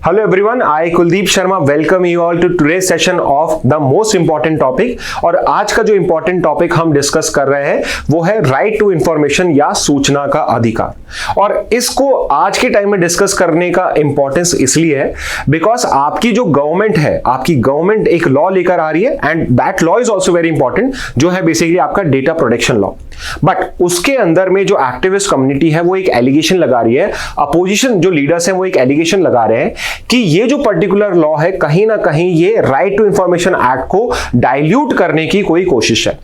Hello everyone, I Kuldeep Sharma welcome you all to today's session of the most important topic। और आज का जो important topic हम discuss कर रहे हैं वो है राइट टू इंफॉर्मेशन या सूचना का अधिकार। और इसको आज के टाइम में डिस्कस करने का इंपॉर्टेंस इसलिए है बिकॉज आपकी जो गवर्नमेंट है, आपकी गवर्नमेंट एक लॉ लेकर आ रही है and that law is also very important, जो है बेसिकली आपका डेटा प्रोटेक्शन लॉ। बट उसके अंदर में जो एक्टिविस्ट कम्युनिटी है वो एक एलिगेशन लगा रही है, अपोजिशन जो लीडर्स हैं वो एक एलिगेशन लगा रहे हैं कि ये जो पर्टिकुलर लॉ है कहीं ना कहीं ये राइट टू इंफॉर्मेशन एक्ट को डाइल्यूट करने की कोई कोशिश है।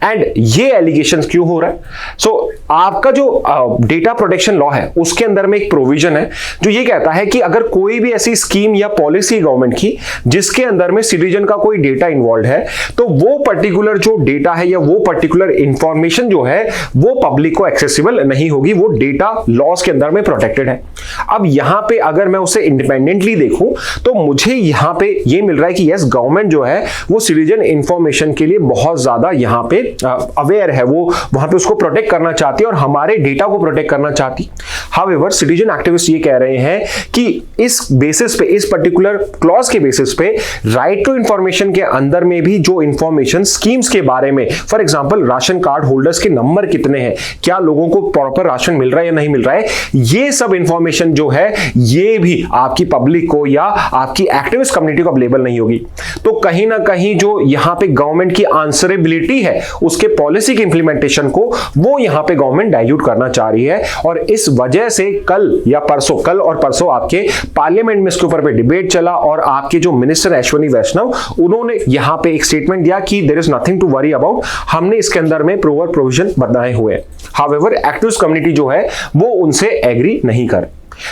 एंड ये एलिगेशंस क्यों हो रहा है? सो आपका जो डेटा प्रोटेक्शन लॉ है उसके अंदर में एक प्रोविजन है जो ये कहता है कि अगर कोई भी ऐसी स्कीम या पॉलिसी गवर्नमेंट की जिसके अंदर में सिटीजन का कोई डेटा इन्वॉल्व है तो वो पर्टिकुलर जो डेटा है या वो पर्टिकुलर इंफॉर्मेशन जो है वो पब्लिक को एक्सेसिबल नहीं होगी, वो डेटा लॉज के अंदर में प्रोटेक्टेड है। अब यहां पे अगर मैं उसे इंडिपेंडेंटली देखूं तो मुझे यहां पे ये मिल रहा है कि यस, गवर्नमेंट जो है वो सिटीजन इंफॉर्मेशन के लिए बहुत ज्यादा यहां पे अवेयर है, वो वहां पे उसको प्रोटेक्ट करना चाहती है और हमारे डेटा को प्रोटेक्ट करना चाहती। हाउएवर सिटीजन एक्टिविस्ट ये कह रहे हैं कि इस बेसिस पे, इस पर्टिकुलर क्लॉज के बेसिस पे राइट टू इंफॉर्मेशन के अंदर में भी जो इंफॉर्मेशन स्कीम्स के बारे में, for example ration card holders के नंबर कितने हैं, क्या लोगों को प्रॉपर राशन मिल रहा है या नहीं मिल रहा है, ये सब इंफॉर्मेशन जो है ये भी आपकी पब्लिक को या आपकी एक्टिविस्ट कम्युनिटी को अवेलेबल नहीं होगी। तो कहीं ना कहीं जो यहां पे गवर्नमेंट की आंसरेबिलिटी है उसके पॉलिसी के इंप्लीमेंटेशन को वो यहां पे गवर्नमेंट डाइल्यूट करना चाह रही है। और इस वजह से कल और परसों आपके पार्लियामेंट में इसके ऊपर पे डिबेट चला और आपके जो मिनिस्टर अश्विनी वैष्णव उन्होंने यहां पे एक स्टेटमेंट दिया कि there is nothing to worry about, हमने इसके अंदर में प्रोविजन बनाए हुए हैं। हाउएवर एक्टिविस्ट कम्युनिटी जो है वो उनसे एग्री नहीं कर।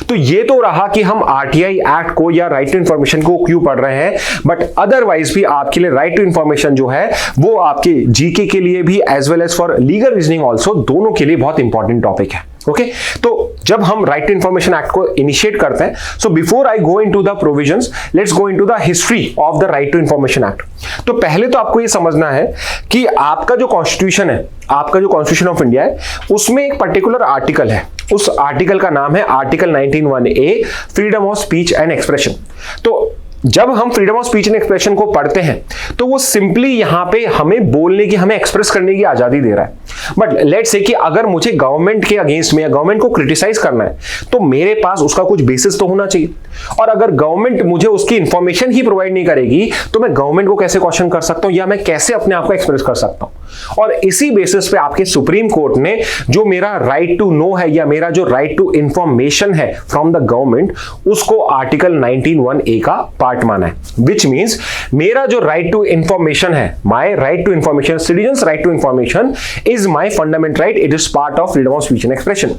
तो ये तो रहा कि हम आरटीआई एक्ट को या राइट टू इंफॉर्मेशन को क्यों पढ़ रहे हैं, बट अदरवाइज भी आपके लिए राइट टू इंफॉर्मेशन जो है वो आपके जीके के लिए भी as well as for legal reasoning also, दोनों के लिए बहुत इंपॉर्टेंट टॉपिक है। ओके, तो जब हम राइट टू इंफॉर्मेशन एक्ट को इनिशिएट करते हैं, so before I go into the provisions, let's go into the history of the right to information act. तो पहले तो आपको ये समझना है कि आपका जो कॉन्स्टिट्यूशन है, आपका जो कॉन्स्टिट्यूशन ऑफ इंडिया है, उसमें एक पर्टिकुलर आर्टिकल है, उस आर्टिकल का नाम है article 19(1)(a), freedom of speech and expression. तो जब हम freedom of speech and expression को पढ़ते हैं तो वो सिंपली यहां पे हमें बोलने की, हमें एक्सप्रेस करने की आजादी दे रहा है। बट लेट्स से कि अगर मुझे गवर्नमेंट के अगेंस्ट में या गवर्नमेंट को क्रिटिसाइज करना है तो मेरे पास उसका कुछ बेसिस तो होना चाहिए, और अगर गवर्नमेंट मुझे उसकी इंफॉर्मेशन ही प्रोवाइड नहीं करेगी तो मैं गवर्नमेंट को कैसे क्वेश्चन कर सकता हूं या मैं कैसे अपने आप को एक्सप्रेस कर सकता हूं। और इसी बेसिस पे आपके सुप्रीम कोर्ट ने जो मेरा राइट टू नो है या मेरा जो राइट टू इंफॉर्मेशन है फ्रॉम द गवर्नमेंट, उसको आर्टिकल 19(1)(a) का पार्ट माना है। विच मीन्स मेरा जो राइट टू इंफॉर्मेशन है, my right to information, citizens right to information is my fundamental right, it is part of freedom of speech and expression.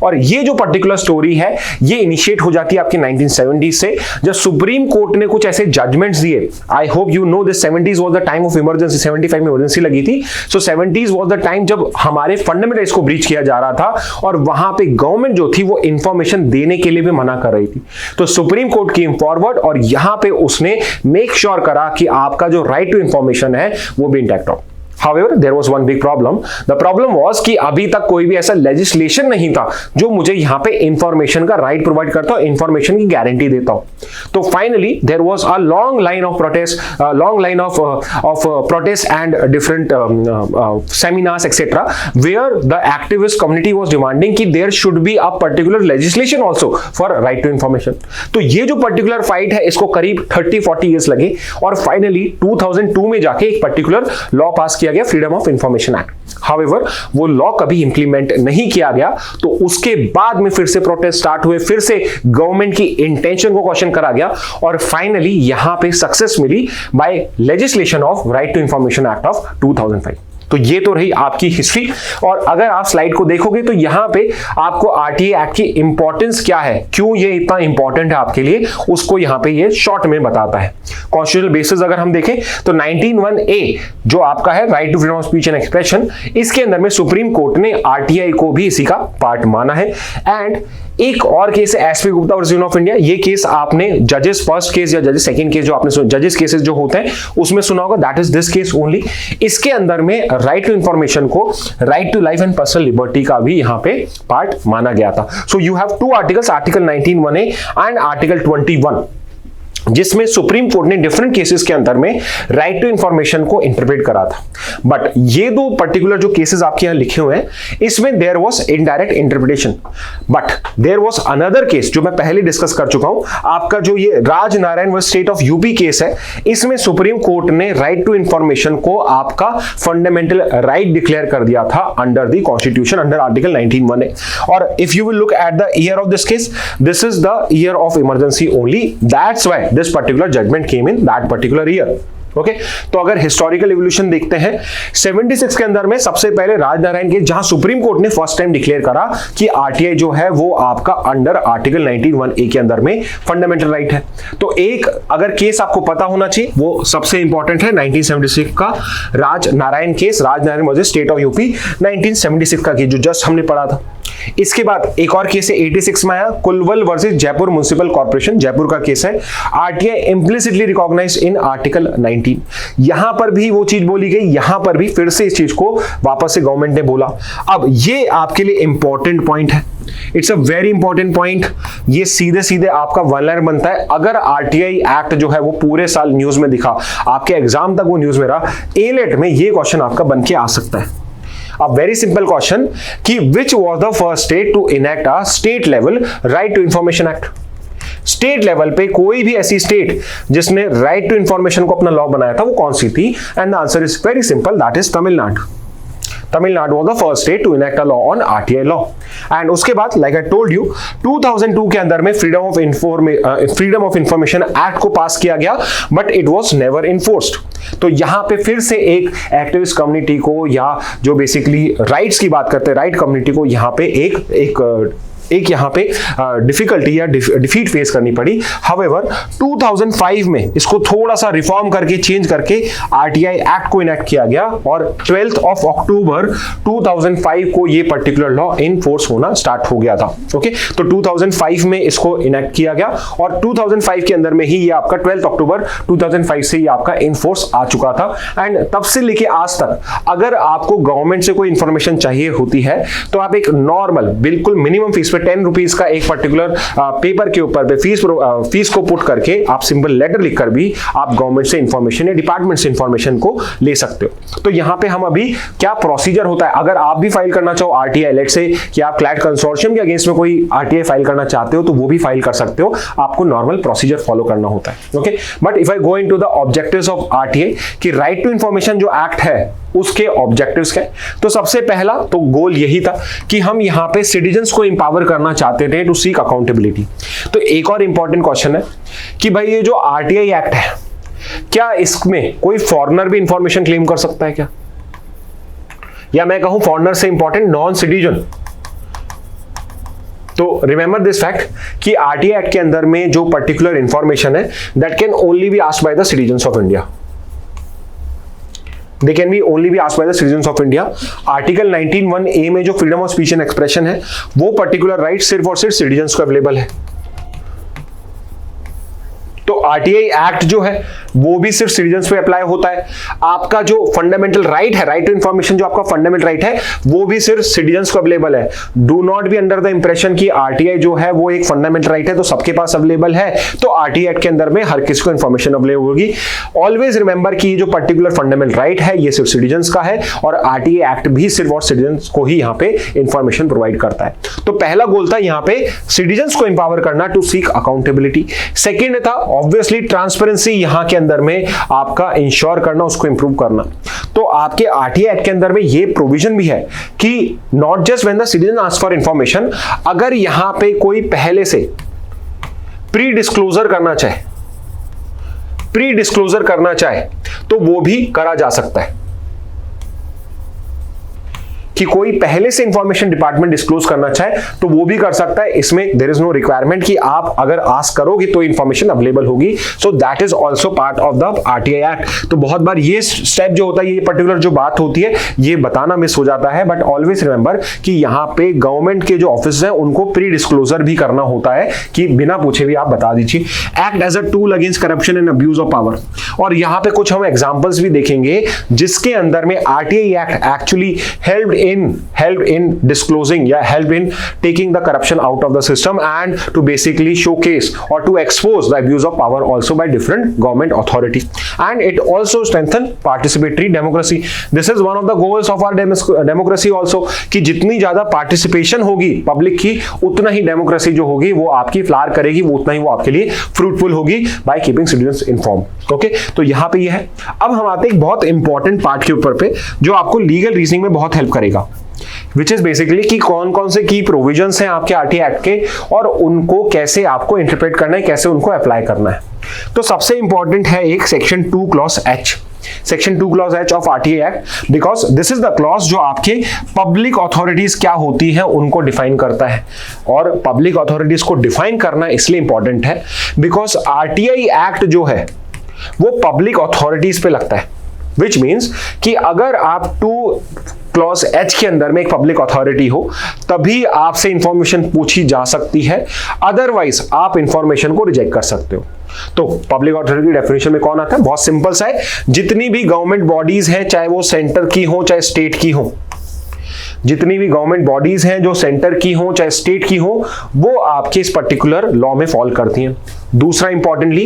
और ये जो पर्टिकुलर स्टोरी है ये इनिशिएट हो जाती है आपकी 1970 से, जब सुप्रीम कोर्ट ने कुछ ऐसे जजमेंट्स दिए। I hope you know this, 70s was the time of emergency, 75 में इमरजेंसी लगी थी। सो 70s वाज द टाइम जब हमारे फंडामेंटल राइट्स को ब्रीच किया जा रहा था और वहां पे गवर्नमेंट जो थी वो इंफॉर्मेशन देने के लिए भी मना कर रही थी। तो सुप्रीम कोर्ट केम फॉरवर्ड और यहां पे उसने मेक श्योर करा कि आपका जो राइट टू इंफॉर्मेशन है वो भी इंटैक्ट हो। However, there was one big problem. The problem was कि अभी तक कोई भी ऐसा लेजिस्लेशन नहीं था जो मुझे यहाँ पे इंफॉर्मेशन का राइट प्रोवाइड करता हो, इंफॉर्मेशन की गारंटी देता हो। तो finally there was a long line of protest and different seminars etcetera where the activist community was demanding कि there should be a particular legislation also for right to information. तो ये जो particular fight है इसको करीब 30-40 years लगे और finally 2002 में जाके एक पर्टिकुलर लॉ पास किया गया, freedom of information act. However वो लॉ कभी इंप्लीमेंट नहीं किया गया, तो उसके बाद में फिर से प्रोटेस्ट स्टार्ट हुए, फिर से गवर्नमेंट की इंटेंशन को क्वेश्चन करा गया और फाइनली यहां पे सक्सेस मिली by legislation of right to information act of 2005। तो ये तो रही आपकी हिस्ट्री। और अगर आप स्लाइड को देखोगे तो यहां पे आपको आरटीआई एक्ट की इंपॉर्टेंस क्या है, क्यों ये इतना इंपॉर्टेंट है आपके लिए, उसको यहां पे ये शॉर्ट में बताता है। कॉन्स्टिट्यूशनल बेसिस अगर हम देखें तो 19(1)(a) जो आपका है right to freedom of speech and expression, इसके अंदर में सुप्रीम कोर्ट ने आरटीआई को भी इसी का पार्ट माना है। एंड एक और केस है SP Gupta versus union of India. ये केस आपने जजेस फर्स्ट केस या जजेस सेकंड केस जो आपने जजेस केसेस जो होते हैं उसमें सुना होगा, that is this case only. इसके अंदर में राइट टू इंफॉर्मेशन को right to life and personal liberty का भी यहां पे पार्ट माना गया था। So you have two articles, article 19(1)(a) and article 21 जिसमें सुप्रीम कोर्ट ने डिफरेंट केसेस के अंदर में राइट टू इंफॉर्मेशन को इंटरप्रेट करा था। बट ये दो पर्टिकुलर जो केसेस आपके यहां लिखे हुए हैं इसमें there was indirect interpretation, but there was another case जो मैं पहले डिस्कस कर चुका हूं, आपका जो ये Raj Narayan versus state of UP case है, इसमें सुप्रीम कोर्ट ने राइट टू इंफॉर्मेशन को आपका फंडामेंटल राइट डिक्लेयर कर दिया था under the constitution, under article 19(1)(a). और if you will look at the year of this case, this is the year of emergency only, that's why this particular judgment came in that particular year. Okay तो अगर historical evolution देखते हैं 76 के अंदर में सबसे पहले राजनारायण के, जहां सुप्रीम कोर्ट ने फर्स्ट टाइम डिक्लेयर करा कि आरटीआई जो है वो आपका अंडर आर्टिकल 19(1)(a) के अंदर में फंडामेंटल राइट है। तो एक अगर केस आपको पता होना चाहिए वो सबसे इंपॉर्टेंट है 1976 का Rajnarayan case, Rajnarayan versus state of UP 1976 का केस जो जस्ट हमने पढ़ा था। इसके बाद एक और केस है 86 में आया, Kulwal versus Jaipur municipal corporation, Jaipur का केस है, RTI implicitly recognized in article 19। यहां पर भी वो चीज बोली गई, यहां पर भी फिर से इस चीज को वापस से गवर्नमेंट ने बोला। अब ये आपके लिए इंपॉर्टेंट पॉइंट है, it's a very important point. ये सीधे सीधे आपका वन लाइन बनता है। अगर आरटीआई एक्ट जो है वो पूरे साल न्यूज में दिखा, आपके एग्जाम तक वो न्यूज में रहा, एलेट में ये क्वेश्चन आपका बन के आ सकता है। A very simple question कि which was the first state to enact a state level right to information act? State level पे कोई भी ऐसी स्टेट जिसने राइट टू इंफॉर्मेशन को अपना लॉ बनाया था वो कौन सी थी? And the answer is very simple, that is Tamil Nadu. Tamil Nadu was the first state to enact a law on RTI law. And उसके बाद like I told you 2002 के अंदर में फ्रीडम ऑफ इंफॉर्मेशन एक्ट को पास किया गया, but it was never enforced. तो यहाँ पे फिर से एक एक्टिविस्ट कम्युनिटी को, या जो बेसिकली राइट्स की बात करते हैं राइट कम्युनिटी को, यहाँ पे एक यहाँ पे डिफिकल्टी या डिफीट फेस करनी पड़ी। हाउएवर 2005 में इसको थोड़ा सा रिफॉर्म करके चेंज करके आरटीआई एक्ट को इनेक्ट किया गया और 12 अक्टूबर 2005 को ये पर्टिकुलर लॉ इन फोर्स होना स्टार्ट हो गया था। ओके तो 2005 में इसको इनेक्ट किया गया और 2005 के अंदर में ही ये आपका 12 अक्टूबर 2005 से ये आपका इन फोर्स आ चुका था। एंड तब से लेके आज तक अगर आपको गवर्नमेंट से कोई इंफॉर्मेशन चाहिए होती है तो आप एक नॉर्मल बिल्कुल मिनिमम फीस 10 रुपीज का एक पर्टिकुलर पेपर के ऊपर पे फीस को पुट करके आप सिंपल लेटर लिखकर भी आप गवर्नमेंट से इंफॉर्मेशन या डिपार्टमेंट से इंफॉर्मेशन को ले सकते हो। तो यहां पे हम अभी क्या प्रोसीजर होता है, अगर आप भी फाइल करना चाहो आरटीआई, लेट्स से कि आप क्लैट कंसोर्शियम के अगेंस्ट में कोई आरटीआई फाइल करना चाहते हो तो वो भी फाइल कर सकते हो, आपको नॉर्मल प्रोसीजर फॉलो करना होता है। Okay but if I go into the objectives of RTI कि राइट टू इंफॉर्मेशन जो एक्ट है उसके ऑब्जेक्टिव्स क्या, तो सबसे पहला तो गोल यही था कि हम यहां पे सिटीजन्स को एम्पावर करना चाहते थे टू सीक अकाउंटेबिलिटी। तो एक और इंपॉर्टेंट क्वेश्चन है कि भाई ये जो आरटीआई एक्ट है क्या इसमें कोई फॉरेनर भी इंफॉर्मेशन क्लेम कर सकता है क्या, या मैं कहूं फॉरेनर से इंपॉर्टेंट नॉन सिटीजन? तो रिमेंबर दिस फैक्ट कि आरटीआई एक्ट के अंदर में जो पर्टिकुलर इंफॉर्मेशन है that can only be asked by the citizens of India, they can be only be asked by the citizens of India। Article 19(1)(a) में जो freedom of speech and expression है वो particular right सिर्फ और सिर्फ citizens को available है। तो आरटीआई एक्ट जो है वो भी सिर्फ सिटीजन्स पे अप्लाई होता है। आपका जो फंडामेंटल राइट है, राइट टू इंफॉर्मेशन जो आपका फंडामेंटल राइट है वो भी सिर्फ सिटीजन्स को अवेलेबल है। Do not be under the impression कि आरटीआई जो है वो एक फंडामेंटल राइट है तो सबके पास अवेलेबल है, तो आरटीआई एक्ट के अंदर में हर किसी को इंफॉर्मेशन अवेलेबल होगी। ऑलवेज रिमेंबर कि जो पर्टिकुलर फंडामेंटल राइट है ये सिर्फ सिटीजन्स का है और आरटीआई एक्ट भी सिर्फ और सिटीजन्स को ही यहाँ पे इंफॉर्मेशन प्रोवाइड करता है। तो पहला गोल था यहाँ पे सिटीजन्स को एम्पावर करना टू सीक अकाउंटेबिलिटी। सेकेंड था ऑब्वियसली ट्रांसपेरेंसी यहां के अंदर में आपका इंश्योर करना, उसको इंप्रूव करना। तो आपके आरटीआई एक्ट के अंदर में ये प्रोविजन भी है कि not just when the citizen ask for information, अगर यहां पे कोई पहले से प्री डिस्क्लोजर करना चाहे तो वो भी करा जा सकता है कि कोई पहले से इंफॉर्मेशन डिपार्टमेंट डिस्क्लोज करना चाहे तो वो भी कर सकता है। इसमें देयर इज नो रिक्वायरमेंट कि आप अगर आस्क करोगे तो इंफॉर्मेशन अवेलेबल होगी। So that is also part of the RTI act. तो बहुत बार ये स्टेप जो होता है, ये पर्टिकुलर जो बात होती है, ये बताना मिस हो जाता है। बट ऑलवेज रिमेंबर कि यहाँ पे गवर्नमेंट के जो ऑफिस हैं उनको प्री डिस्क्लोजर भी करना होता है कि बिना पूछे भी आप बता दीजिए। Act as a tool against corruption and abuse of power. और यहाँ पे कुछ हम एग्जाम्पल्स भी देखेंगे जिसके अंदर में RTI act actually helped helped in disclosing, yeah, helped in taking the corruption out of the system and to basically showcase or to expose the abuse of power also by different government authorities. And it also strengthen participatory democracy. This is one of the goals of our democracy also, कि जितनी ज्यादा participation होगी public की, उतना ही democracy जो होगी वो आपकी फ्लार करेगी, वो उतना ही वो आपके लिए फ्रूटफुल होगी by keeping citizens inform. Okay, तो यहां पे ये है. अब हम आते हैं एक बहुत इंपॉर्टेंट पार्ट के ऊपर पे जो आपको लीगल रीजनिंग में बहुत हेल्प करेगा, विच इज बेसिकली कि कौन कौन से की प्रोविजंस हैं आपके आरटीआई एक्ट के और उनको कैसे आपको इंटरप्रेट करना है, कैसे उनको अप्लाई करना है. तो सबसे इंपॉर्टेंट है एक section 2 clause H, section 2 clause H of RTI act, because this is the clause जो आपके पब्लिक अथॉरिटीज क्या होती है उनको डिफाइन करता है. और पब्लिक अथॉरिटीज को डिफाइन करना इसलिए इंपॉर्टेंट है बिकॉज आरटीआई एक्ट जो है वो पब्लिक अथॉरिटीज पे लगता है, विच मीन्स कि अगर आप 2 क्लॉज एच के अंदर में एक पब्लिक अथॉरिटी हो तभी आपसे इंफॉर्मेशन पूछी जा सकती है, अदरवाइज आप इंफॉर्मेशन को रिजेक्ट कर सकते हो. तो पब्लिक अथॉरिटी डेफिनेशन में कौन आता है, बहुत सिंपल सा है, जितनी भी गवर्नमेंट बॉडीज हैं चाहे वो सेंटर की हो चाहे स्टेट की हो, जितनी भी गवर्नमेंट बॉडीज हैं जो सेंटर की हो चाहे स्टेट की हो वो आपके इस पर्टिकुलर लॉ में फॉल करती हैं. दूसरा इंपॉर्टेंटली,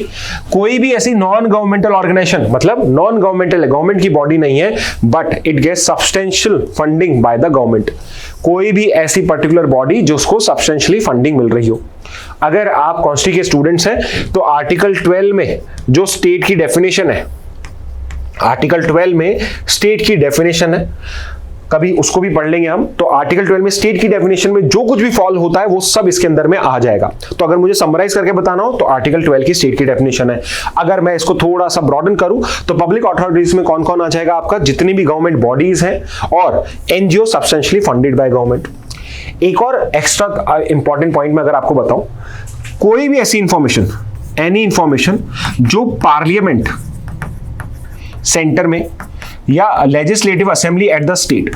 कोई भी ऐसी नॉन गवर्नमेंटल ऑर्गेनाइजेशन, मतलब नॉन गवर्नमेंटल, गवर्नमेंट की बॉडी नहीं है but it gets substantial funding by the government, कोई भी ऐसी पर्टिकुलर बॉडी जिसको सब्सटेंशियली फंडिंग मिल रही हो. अगर आप कॉन्स्टी के स्टूडेंट्स हैं तो आर्टिकल 12 में जो स्टेट की डेफिनेशन है, आर्टिकल 12 में स्टेट की डेफिनेशन है, कभी उसको भी पढ़ लेंगे हम. तो आर्टिकल 12 में स्टेट की डेफिनेशन में जो कुछ भी फॉल होता है वो सब इसके अंदर में आ जाएगा. तो अगर मुझे समराइज करके बताना हो तो आर्टिकल 12 की स्टेट की डेफिनेशन है. अगर मैं इसको थोड़ा सा ब्रॉडन करूं तो पब्लिक अथॉरिटीज में कौन कौन आ जाएगा आपका, जितनी भी गवर्नमेंट बॉडीज हैं और NGO substantially funded by government. एक और एक्स्ट्रा इंपॉर्टेंट पॉइंट में अगर आपको बताऊं, कोई भी ऐसी इंफॉर्मेशन, एनी इंफॉर्मेशन जो पार्लियामेंट सेंटर में या legislative assembly at the state,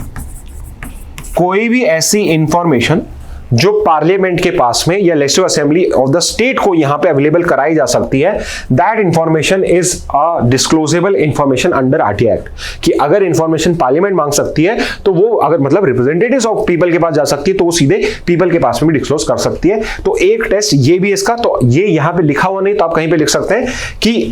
कोई भी ऐसी इंफॉर्मेशन जो पार्लियामेंट के पास में या legislative assembly of the state को यहां पे अवेलेबल कराई जा सकती है, that information is a disclosable information under RTI act. कि अगर इंफॉर्मेशन पार्लियामेंट मांग सकती है तो वो अगर मतलब रिप्रेजेंटेटिव्स ऑफ पीपल के पास जा सकती है तो वो सीधे पीपल के पास में भी डिस्क्लोज कर सकती है. तो एक टेस्ट ये भी इसका, तो ये यहां पे लिखा हुआ नहीं तो आप कहीं पे लिख सकते हैं कि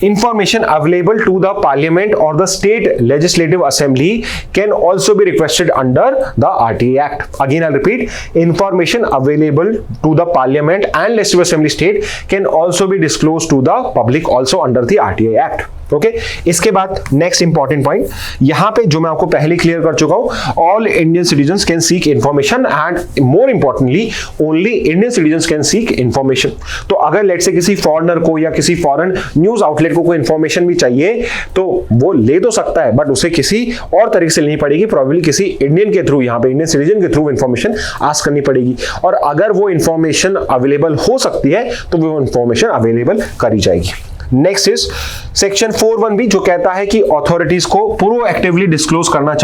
information available to the parliament or the state legislative assembly can also be requested under the RTA Act. Again I'll repeat, information available to the parliament and legislative assembly state can also be disclosed to the public also under the RTA Act. Okay, इसके बाद next important point यहां पे जो मैं आपको पहले clear कर चुका हूं, all Indian citizens can seek information and more importantly only Indian citizens can seek information. तो अगर लेट से किसी फॉरेनर को या किसी फॉरेन न्यूज आउटलेट को कोई इंफॉर्मेशन भी चाहिए तो वो ले तो सकता है बट उसे किसी और तरीके से लेनी पड़ेगी, प्रॉब्ली किसी इंडियन के थ्रू, यहां पे इंडियन सिटीजन के थ्रू इंफॉर्मेशन आस्क करनी पड़ेगी. और अगर वो इंफॉर्मेशन अवेलेबल हो सकती है तो वो इंफॉर्मेशन अवेलेबल करी जाएगी. नेक्स्ट इज सेक्शन 4(1)(b) जो कहता है कि अथॉरिटीज को प्रोएक्टिवली डिस्क्लोज करना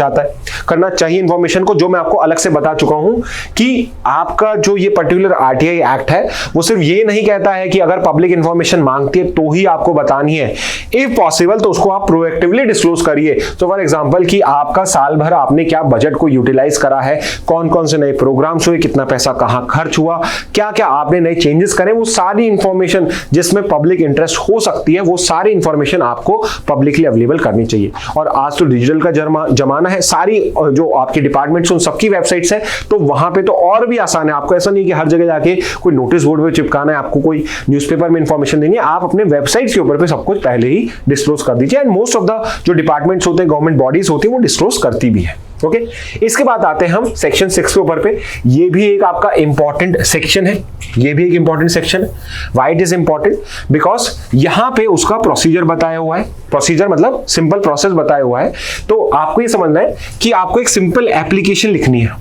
चाहिए इंफॉर्मेशन को, जो मैं आपको अलग से बता चुका हूं कि आपका जो ये पर्टिकुलर आरटीआई एक्ट है वो सिर्फ ये नहीं कहता है कि अगर पब्लिक इंफॉर्मेशन मांगती है तो ही आपको बतानी है, इफ पॉसिबल तो उसको आप प्रोएक्टिवली डिस्क्लोज करिए. तो फॉर एग्जांपल कि आपका साल भर आपने क्या बजट को यूटिलाइज करा है, कौन कौन से नए प्रोग्राम्स हुए, कितना पैसा कहां खर्च हुआ, क्या क्या आपने नए चेंजेस करे, वो सारी इंफॉर्मेशन जिसमें पब्लिक इंटरेस्ट हो सकती है वो सारी इंफॉर्मेशन आपको पब्लिकली अवेलेबल करनी चाहिए. और आज तो डिजिटल का जमाना है, सारी जो आपके डिपार्टमेंट्स उन सबकी वेबसाइट्स है तो वहां पे तो और भी आसान है. आपको ऐसा नहीं कि हर जगह जाके कोई नोटिस बोर्ड पे चिपकाना है, आपको कोई न्यूज़पेपर में इंफॉर्मेशन देनी है, आप अपने वेबसाइट्स के ऊपर पे सब कुछ पहले ही डिस्क्लोज कर दीजिए. एंड मोस्ट ऑफ द जो डिपार्टमेंट्स होते हैं, गवर्नमेंट बॉडीज होती है, वो डिस्क्लोज करती भी है. ओके, इसके बाद आते हैं हम सेक्शन 6 के ऊपर पे. ये भी एक आपका इंपॉर्टेंट सेक्शन है, ये भी एक इंपॉर्टेंट सेक्शन है. Why it is important? Because यहां पे उसका प्रोसीजर बताया हुआ है. प्रोसीजर मतलब सिंपल प्रोसेस बताया हुआ है. तो आपको ये समझना है कि आपको एक सिंपल एप्लीकेशन लिखनी है.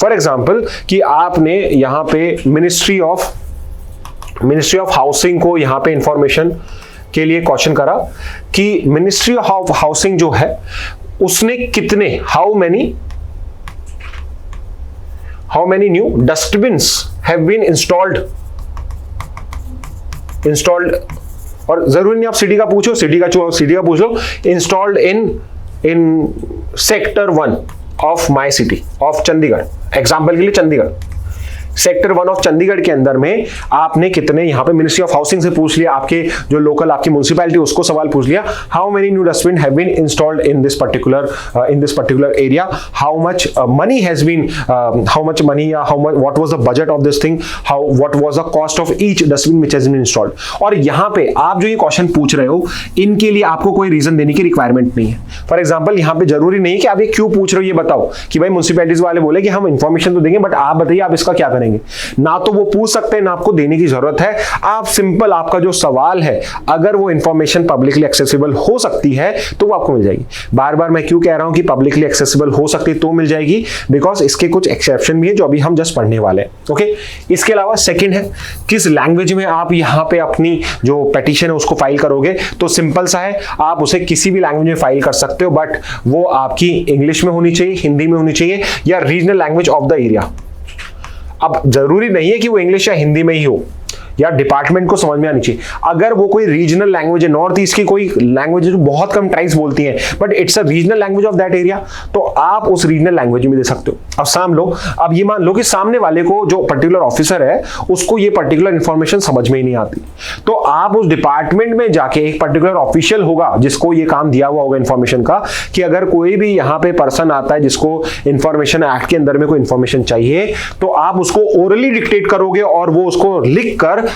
फॉर एग्जाम्पल कि आपने यहां पे मिनिस्ट्री ऑफ हाउसिंग को यहां पे इंफॉर्मेशन के लिए क्वेश्चन करा कि मिनिस्ट्री ऑफ हाउसिंग जो है उसने कितने how many new dustbins have been installed. और जरूरी नहीं आप सिटी का पूछो, सिटी का पूछ लो, installed in sector 1 of my city of Chandigarh, example के लिए चंडीगढ़, सेक्टर 1 ऑफ चंडीगढ़ के अंदर में आपने कितने, यहाँ पे मिनिस्ट्री ऑफ हाउसिंग से पूछ लिया, आपके जो लोकल आपकी म्युनिसिपैलिटी उसको सवाल पूछ लिया, how many new dustbin have been installed in this particular area, how much money has been, how much money या how much what was the budget of this thing, how what was the cost of each dustbin which has been installed. और यहाँ पे आप जो ये question पूछ रहे हो, इनके लिए आपको कोई रीजन देने की रिक्वायरमेंट नहीं है। फॉर एग्जाम्पल यहाँ पे जरूरी नहीं है कि आप ये क्यों पूछ रहे हो, ये बताओ कि भाई म्युनिसिपैलिटीज वाले बोले कि हम इंफॉर्मेशन तो देंगे बट आप बताइए आप इसका क्या करेंगे। ना तो वो पूछ सकते हैं ना आपको देने की जरूरत है। आप सिंपल, आपका जो सवाल है अगर वो इंफॉर्मेशन पब्लिकली एक्सेसिबल हो सकती है तो वो आपको मिल जाएगी। बार बार मैं क्यों कह रहा हूं कि पब्लिकली एक्सेसिबल हो सकती तो मिल जाएगी, बिकॉज इसके कुछ एक्सेप्शन भी है जो अभी हम जस्ट पढ़ने वाले हैं। ओके, इसके अलावा सेकंड है किस लैंग्वेज में आप यहां पे अपनी जो पिटीशन है उसको फाइल करोगे। तो सिंपल सा है, आप उसे किसी भी लैंग्वेज में फाइल कर सकते हो, बट वो आपकी इंग्लिश में होनी चाहिए, हिंदी में होनी चाहिए या regional language of the area. अब जरूरी नहीं है कि वो इंग्लिश या हिंदी में ही हो या डिपार्टमेंट को समझ में आनी चाहिए। अगर वो कोई रीजनल लैंग्वेज है, नॉर्थ ईस्ट की कोई लैंग्वेज है जो बहुत कम ट्राइब्स बोलती हैं but it's a regional language of that area, तो आप उस रीजनल लैंग्वेज में दे सकते हो। अब साम लो, अब ये मान लो कि सामने वाले को जो पर्टिकुलर ऑफिसर है उसको ये पर्टिकुलर इंफॉर्मेशन समझ में ही नहीं आती, तो आप उस डिपार्टमेंट में जाके, एक पर्टिकुलर ऑफिशियल होगा जिसको ये काम दिया हुआ होगा इंफॉर्मेशन का, कि अगर कोई भी यहाँ पे पर्सन आता है जिसको इंफॉर्मेशन एक्ट के अंदर में कोई इंफॉर्मेशन चाहिए, तो आप उसको ओरली डिक्टेट करोगे और वो उसको लिख कर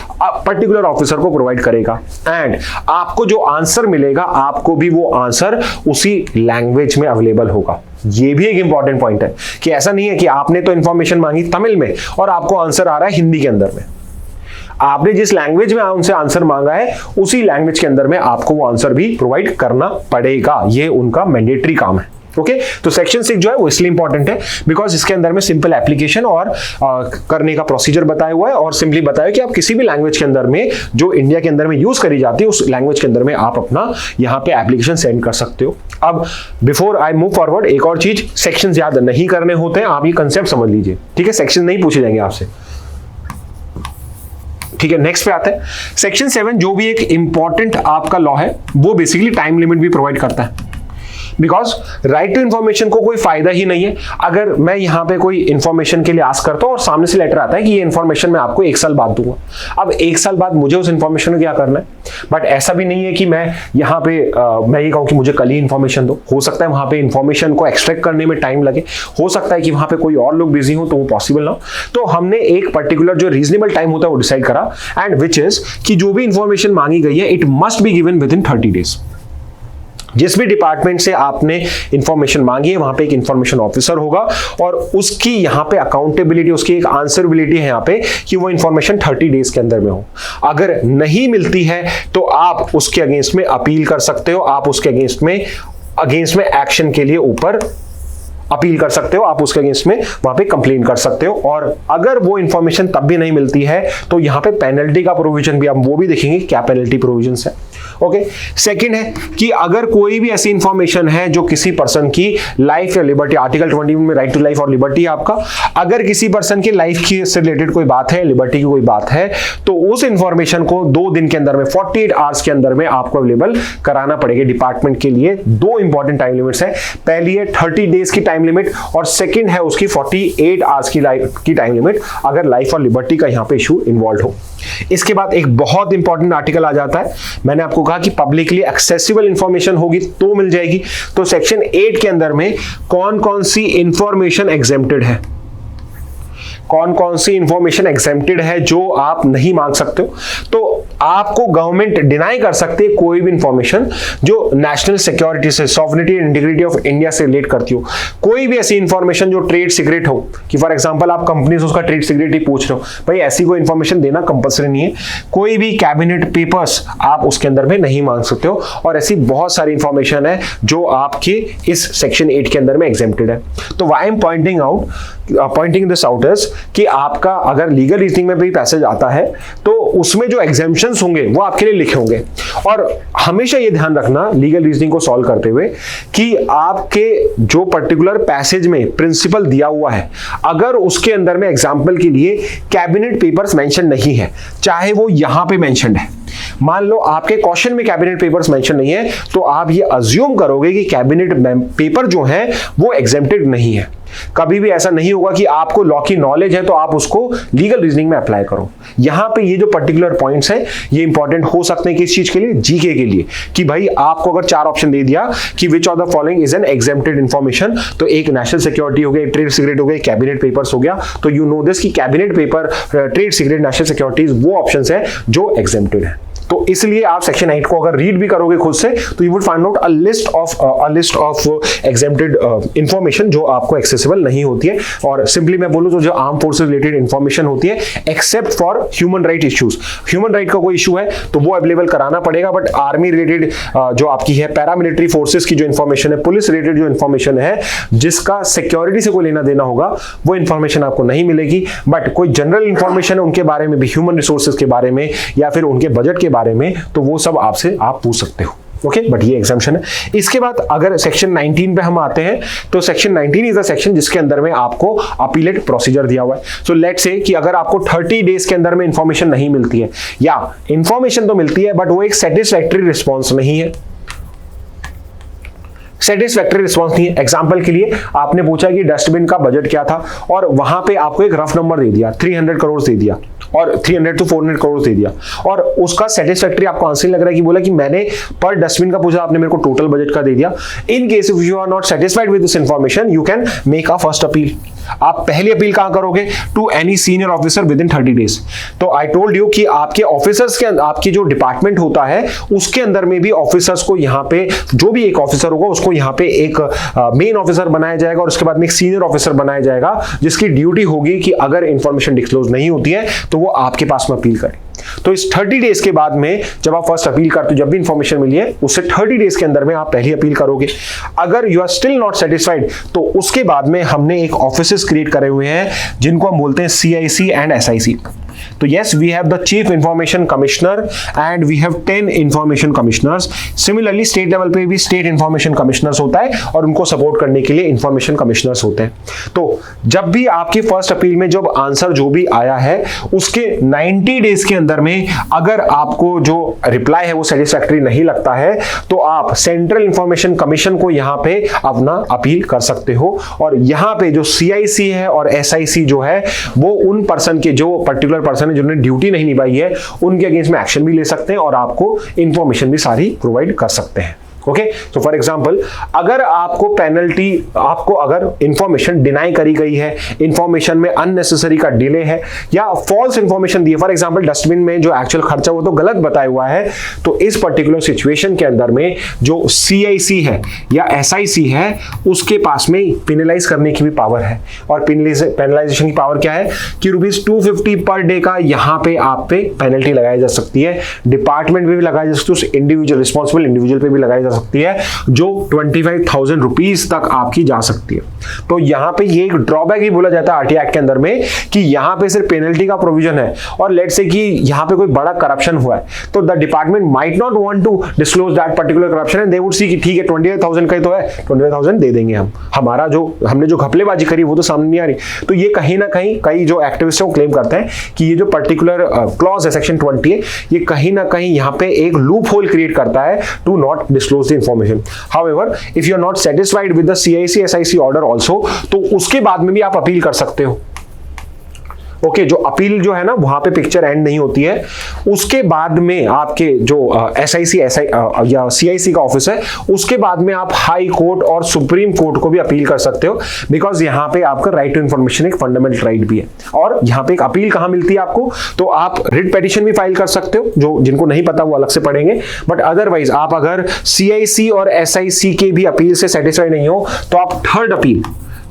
पर्टिकुलर ऑफिसर को प्रोवाइड करेगा, एंड आपको जो आंसर मिलेगा आपको भी वो आंसर उसी लैंग्वेज में अवेलेबल होगा। ये भी एक इंपॉर्टेंट पॉइंट है कि ऐसा नहीं है कि आपने तो इंफॉर्मेशन मांगी तमिल में और आपको आंसर आ रहा है हिंदी के अंदर में। आपने जिस लैंग्वेज में उनसे आंसर मांगा है उसी लैंग्वेज के अंदर में आपको वो आंसर भी प्रोवाइड करना पड़ेगा। ये उनका मैंडेटरी काम है। ओके, तो सेक्शन 6 जो है वो इसलिए इंपॉर्टेंट है बिकॉज इसके अंदर में सिंपल एप्लीकेशन और करने का प्रोसीजर बताया हुआ है, और सिंपली बताया कि आप किसी भी लैंग्वेज के अंदर में जो इंडिया के अंदर में यूज करी जाती है उस लैंग्वेज के अंदर में आप अपना यहाँ पे एप्लीकेशन सेंड कर सकते हो। अब बिफोर आई मूव फॉरवर्ड, एक और चीज, सेक्शन याद नहीं करने होते हैं, आप ये कंसेप्ट समझ लीजिए, ठीक है। सेक्शन नहीं पूछे जाएंगे आपसे, ठीक है। नेक्स्ट पे आते हैं सेक्शन 7, जो भी एक इंपॉर्टेंट आपका लॉ है, वो बेसिकली टाइम लिमिट भी प्रोवाइड करता है। बिकॉज राइट टू इंफॉर्मेशन को कोई फायदा ही नहीं है अगर मैं यहाँ पे कोई इंफॉर्मेशन के लिए आस्क करता हूँ और सामने से लेटर आता है कि ये इंफॉर्मेशन मैं आपको 1 साल बाद दूंगा। अब 1 साल बाद मुझे उस इंफॉर्मेशन को क्या करना है, बट ऐसा भी नहीं है कि मैं यहाँ पे मैं ये कहूँ कि मुझे कल ही इंफॉर्मेशन दो। हो सकता है वहाँ पे इंफॉर्मेशन को एक्सट्रैक्ट करने में टाइम लगे, हो सकता है कि वहाँ पे कोई और लोग बिजी हो तो वो पॉसिबल ना हो। तो हमने एक पर्टिकुलर जो रीजनेबल टाइम होता है वो डिसाइड करा, एंड विच इज कि जो भी इंफॉर्मेशन मांगी गई है it must be given with in 30 days. जिस भी डिपार्टमेंट से आपने इंफॉर्मेशन मांगी है वहां पे एक इंफॉर्मेशन ऑफिसर होगा और उसकी यहाँ पे अकाउंटेबिलिटी, उसकी एक आंसरेबिलिटी है यहाँ पे कि वो इंफॉर्मेशन 30 डेज के अंदर में हो। अगर नहीं मिलती है तो आप उसके अगेंस्ट में अपील कर सकते हो, आप उसके अगेंस्ट में एक्शन के लिए ऊपर अपील कर सकते हो, आप उसके अगेंस्ट में वहां पे कंप्लेन कर सकते हो। और अगर वो इंफॉर्मेशन तब भी नहीं मिलती है तो यहाँ पे पेनल्टी का प्रोविजन भी, हम वो भी देखेंगे क्या पेनल्टी प्रोविजंस है। ओके, सेकंड है कि अगर कोई भी ऐसी इंफॉर्मेशन है जो किसी पर्सन की लाइफ या लिबर्टी, आर्टिकल 20 में राइट टू लाइफ और लिबर्टी आपका, अगर किसी पर्सन की लाइफ की से रिलेटेड कोई बात है, लिबर्टी की कोई बात है, तो उस इंफॉर्मेशन को 2 दिन के अंदर में 48 आवर्स के अंदर में आपको अवेलेबल कराना पड़ेगा डिपार्टमेंट के लिए। 2 इंपॉर्टेंट टाइम लिमिट्स है, पहली है 30 डेज की टाइम लिमिट और सेकंड है उसकी 48 आवर्स की टाइम लिमिट अगर लाइफ और लिबर्टी का यहां पे इशू इन्वॉल्व हो। इसके बाद एक बहुत इंपॉर्टेंट आर्टिकल आ जाता है, मैंने आपको कहा कि पब्लिकली एक्सेसिबल इंफॉर्मेशन होगी तो मिल जाएगी। तो सेक्शन 8 के अंदर में कौन कौन सी इंफॉर्मेशन एग्जेम्प्टेड है, कौन कौन सी इंफॉर्मेशन एग्जेम्प्टेड है जो आप नहीं मांग सकते हो। तो आपको गवर्नमेंट डिनाई कर सकती है कोई भी इंफॉर्मेशन जो नेशनल सिक्योरिटी से, sovereignty and integrity of India से रिलेट करती हो। कोई भी ऐसी इंफॉर्मेशन जो ट्रेड सीक्रेट हो, कि फॉर एग्जांपल आप कंपनी से उसका ट्रेड सीक्रेट ही पूछ रहे हो, भाई ऐसी कोई इंफॉर्मेशन देना कंपल्सरी नहीं है। कोई भी कैबिनेट पेपर्स आप उसके अंदर में नहीं मांग सकते हो, और ऐसी बहुत सारी इंफॉर्मेशन है जो आपके इस सेक्शन 8 के अंदर में एग्जेम्प्टेड है। तो why I am pointing this out is कि आपका अगर लीगल रीजनिंग में भी पैसेज आता है तो उसमें जो एग्जेम्पशंस होंगे वो आपके लिए लिखे होंगे। और हमेशा ये ध्यान रखना लीगल रीजनिंग को सॉल्व करते हुए कि आपके जो पर्टिकुलर पैसेज में प्रिंसिपल दिया हुआ है, अगर उसके अंदर में एग्जाम्पल के लिए कैबिनेट पेपर्स मेंशन नहीं है, चाहे वो यहां पे मेंशन्ड है, मान लो आपके क्वेश्चन में कैबिनेट पेपर्स मेंशन नहीं है, तो आप ये अज्यूम करोगे कि कैबिनेट पेपर जो है वो एग्जेम्प्टेड नहीं है। कभी भी ऐसा नहीं होगा कि आपको लॉ की नॉलेज है तो आप उसको लीगल रीजनिंग में अप्लाई करो। यहां पे ये जो पर्टिकुलर पॉइंट्स हैं ये इंपॉर्टेंट हो सकते हैं किस चीज के लिए, जीके के लिए, कि भाई आपको अगर 4 ऑप्शन दे दिया कि which of the following is an exempted information, तो एक नेशनल सिक्योरिटी हो गया, ट्रेड सीक्रेट हो गया, कैबिनेट पेपर्स हो गया, तो यू नो दिस कि cabinet paper, trade secret, national securities वो ऑप्शंस हैं जो एग्जेम्प्टेड है। तो इसलिए आप सेक्शन 8 को अगर रीड भी करोगे खुद से तो you would find out a list of exempted information जो आपको एक्सेसिबल नहीं होती है। और सिंपली मैं बोलूं तो जो आर्म फोर्सेस रिलेटेड इंफॉर्मेशन होती है except for human right issues, human right का कोई इशू है तो वो अवेलेबल कराना पड़ेगा, बट आर्मी रिलेटेड जो आपकी है, पैरामिलिट्री फोर्सेस की जो इंफॉर्मेशन है, पुलिस रिलेटेड जो इंफॉर्मेशन है जिसका सिक्योरिटी से कोई लेना देना होगा, वो इंफॉर्मेशन आपको नहीं मिलेगी। बट कोई जनरल इंफॉर्मेशन है उनके बारे में भी, ह्यूमन रिसोर्सेज के बारे में या फिर उनके बजट के बारे में, तो वो सब आपसे आप पूछ सकते हो। ओके, बट ये एग्जाम्पशन है। इसके बाद अगर सेक्शन 19 पे हम आते हैं तो सेक्शन 19 इज द सेक्शन जिसके अंदर में आपको अपीलेट प्रोसीजर दिया हुआ है। सो लेट्स से कि अगर आपको 30 डेज के अंदर में इंफॉर्मेशन नहीं मिलती है, या इंफॉर्मेशन तो मिलती है बट वो एक सेटिस्फैक्टरी रिस्पॉन्स नहीं है, सेटिस्फैक्टरी रिस्पॉन्स नहीं है। एग्जाम्पल के लिए आपने पूछा कि डस्टबिन का बजट क्या था और वहां पे आपको एक रफ नंबर दे दिया, 300 करोड़ दे दिया और 300 to 400 करोड़ दे दिया, और उसका सेटिस्फैक्टरी आपको आंसर नहीं लग रहा है कि बोला कि मैंने पर डस्टबिन का पूछा, आपने मेरे को टोटल बजट का दे दिया। In case if you are not satisfied with this information you can make a first appeal. आप पहली अपील कहां करोगे? To any senior officer within 30 days. तो आई टोल्ड यू कि आपके ऑफिसर्स के, आपकी जो डिपार्टमेंट होता है उसके अंदर में भी ऑफिसर्स को यहाँ पे, जो भी एक ऑफिसर होगा उसको यहाँ पे एक मेन ऑफिसर बनाया जाएगा और उसके बाद में एक सीनियर ऑफिसर बनाया जाएगा जिसकी ड्यूटी होगी कि अगर इंफॉर्मेशन डिस्क्लोज नहीं होती है तो वो आपके पास में अपील करें। तो इस 30 डेज के बाद में जब आप फर्स्ट अपील करते हो, जब भी इंफॉर्मेशन मिली है उससे 30 डेज के अंदर में आप पहली अपील करोगे। अगर you are still not satisfied तो उसके बाद में हमने एक ऑफिसेस क्रिएट करे हुए हैं जिनको हम बोलते हैं CIC एंड SIC। तो yes, we have the chief information commissioner and we have 10 information commissioners. Similarly state level पे भी स्टेट इंफॉर्मेशन कमिश्नर्स होता है और उनको सपोर्ट करने के लिए इंफॉर्मेशन कमिश्नर्स होते हैं। तो जब भी आपकी फर्स्ट अपील में जब आंसर जो भी आया है उसके 90 डेज के अंदर में अगर आपको जो रिप्लाई है वो सेटिस्फैक्टरी नहीं लगता है तो आप सेंट्रल इंफॉर्मेशन कमीशन को यहाँ पे अपना अपील कर सकते हो। और यहाँ पे जो CIC है और SIC जो है वो उन पर्सन के, जो पर्टिकुलर पर्सन है जिन्होंने ड्यूटी नहीं निभाई है, उनके अगेंस्ट में एक्शन भी ले सकते हैं और आपको इंफॉर्मेशन भी सारी प्रोवाइड कर सकते हैं। ओके, तो फॉर एग्जांपल अगर आपको पेनल्टी, आपको अगर इंफॉर्मेशन डिनाई करी गई है, इंफॉर्मेशन में अननेसेसरी का डिले है या फॉल्स इंफॉर्मेशन दी है, फॉर एग्जांपल डस्टबिन में जो एक्चुअल खर्चा वो तो गलत बताया हुआ है, तो इस पर्टिकुलर सिचुएशन के अंदर में जो CIC है या SIC है उसके पास में पेनलाइज करने की भी पावर है। और पेनलाइजेशन की पावर क्या है कि ₹250 पर डे का यहाँ पे आप पे पेनल्टी लगाई जा सकती है, डिपार्टमेंट में भी लगाई जा सकती है, इंडिविजुअल रिस्पॉन्सिबल इंडिविजुअल पे भी लगाई सकती है, जो 25,000 रुपीज तक आपकी जा सकती है। तो यहां पे ये एक ड्रॉबैक ही बोला जाता है RT एक्ट के अंदर में कि यहां पे सिर्फ पेनल्टी का प्रोविजन है और लेट्स से कि यहां पे कोई बड़ा करप्शन हुआ है तो the department might not want to disclose that particular corruption and they would see कि ठीक है 25,000 का ही तो है, 25,000 दे देंगे हम, हमारा जो हमने जो घपलेबाजी करी वो तो सामने नहीं आ रही। तो ये कहीं ना कहीं कई जो एक्टिविस्ट क्लेम करते हैं कि ये जो पर्टिकुलर क्लॉज है सेक्शन 20 है, ये कहीं ना कहीं यहां पे एक लूप होल क्रिएट करता है to not disclose the information. However, if you are not satisfied with the CIC SIC order also, तो उसके बाद में भी आप अपील कर सकते हो। ओके, जो अपील जो है ना वहां पे पिक्चर एंड नहीं होती है, उसके बाद में आपके जो SIC या CIC का ऑफिस है उसके बाद में आप हाई कोर्ट और सुप्रीम कोर्ट को भी अपील कर सकते हो, बिकॉज यहाँ पे आपका राइट टू इन्फॉर्मेशन एक फंडामेंटल राइट भी है। और यहाँ पे एक अपील कहाँ मिलती है आपको, तो आप रिट पेटिशन भी फाइल कर सकते हो, जो जिनको नहीं पता वो अलग से पढ़ेंगे, बट अदरवाइज आप अगर CIC और SIC के भी अपील से सेटिस्फाई नहीं हो तो आप थर्ड अपील,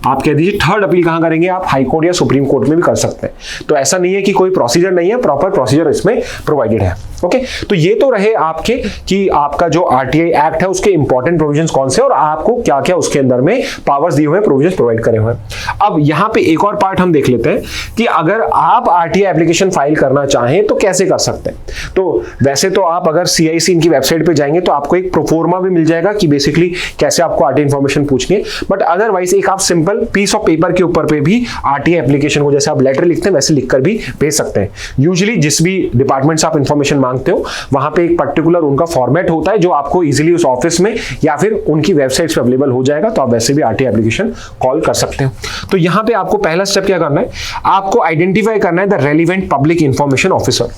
आप कह दीजिए थर्ड अपील कहां करेंगे, आप हाई कोर्ट या सुप्रीम कोर्ट में भी कर सकते हैं। तो ऐसा नहीं है कि कोई प्रोसीजर नहीं है, प्रॉपर प्रोसीजर इसमें प्रोवाइडेड है। ओके, तो ये तो रहे आपके कि आपका जो RTI एक्ट है उसके इंपॉर्टेंट प्रोविजंस कौन से और आपको क्या क्या उसके अंदर में पावर्स दिए हुए हैं, प्रोविजंस प्रोवाइड करे हुए हैं। अब यहाँ पे एक और पार्ट हम देख लेते हैं कि अगर आप RTI एप्लीकेशन फाइल करना चाहें तो कैसे कर सकते हैं। तो वैसे तो आप अगर CIC इनकी वेबसाइट पे जाएंगे तो आपको एक प्रोफोर्मा भी मिल जाएगा कि बेसिकली कैसे आपको RTI इंफॉर्मेशन पूछनी है, बट अदरवाइज एक आप simple simple piece of paper के ऊपर पे भी आरटीआई एप्लीकेशन को जैसे आप लेटर लिखते हैं वैसे लिखकर भी भेज सकते हैं। यूजुअली जिस भी डिपार्टमेंट से आप इंफॉर्मेशन मांगते हो वहां पे एक पर्टिकुलर उनका फॉर्मेट होता है जो आपको इजीली उस ऑफिस में या फिर उनकी वेबसाइट पे अवेलेबल हो जाएगा, तो आप वैसे भी आरटीआई एप्लीकेशन कॉल कर सकते हो। तो यहां पे आपको पहला स्टेप क्या करना है, आपको आइडेंटिफाई करना है the relevant public information officer.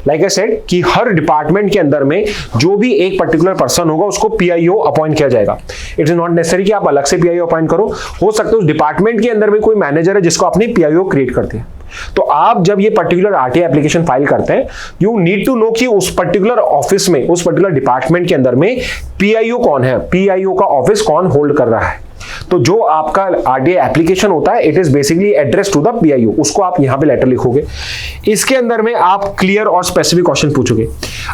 Like I said कि हर डिपार्टमेंट के अंदर में जो भी एक पर्टिकुलर पर्सन होगा उसको पीआईओ अपॉइंट किया जाएगा। इट इज नॉट नेसेसरी कि आप अलग से पीआईओ अपॉइंट करो, हो सकता है उस डिपार्टमेंट के अंदर में कोई मैनेजर है जिसको आपने पीआईओ क्रिएट कर दिया। तो आप जब ये पर्टिकुलर आरटीआई एप्लीकेशन फाइल करते हैं, यू नीड टू नो कि उस पर्टिकुलर ऑफिस में, उस पर्टिकुलर डिपार्टमेंट के अंदर में पीआईओ कौन है, पीआईओ का ऑफिस कौन होल्ड कर रहा है। तो जो आपका आरटीआई एप्लीकेशन होता है it is basically address to the PIO, उसको आप यहां पे लेटर लिखोगे। इसके अंदर में आप क्लियर और स्पेसिफिक क्वेश्चन पूछोगे।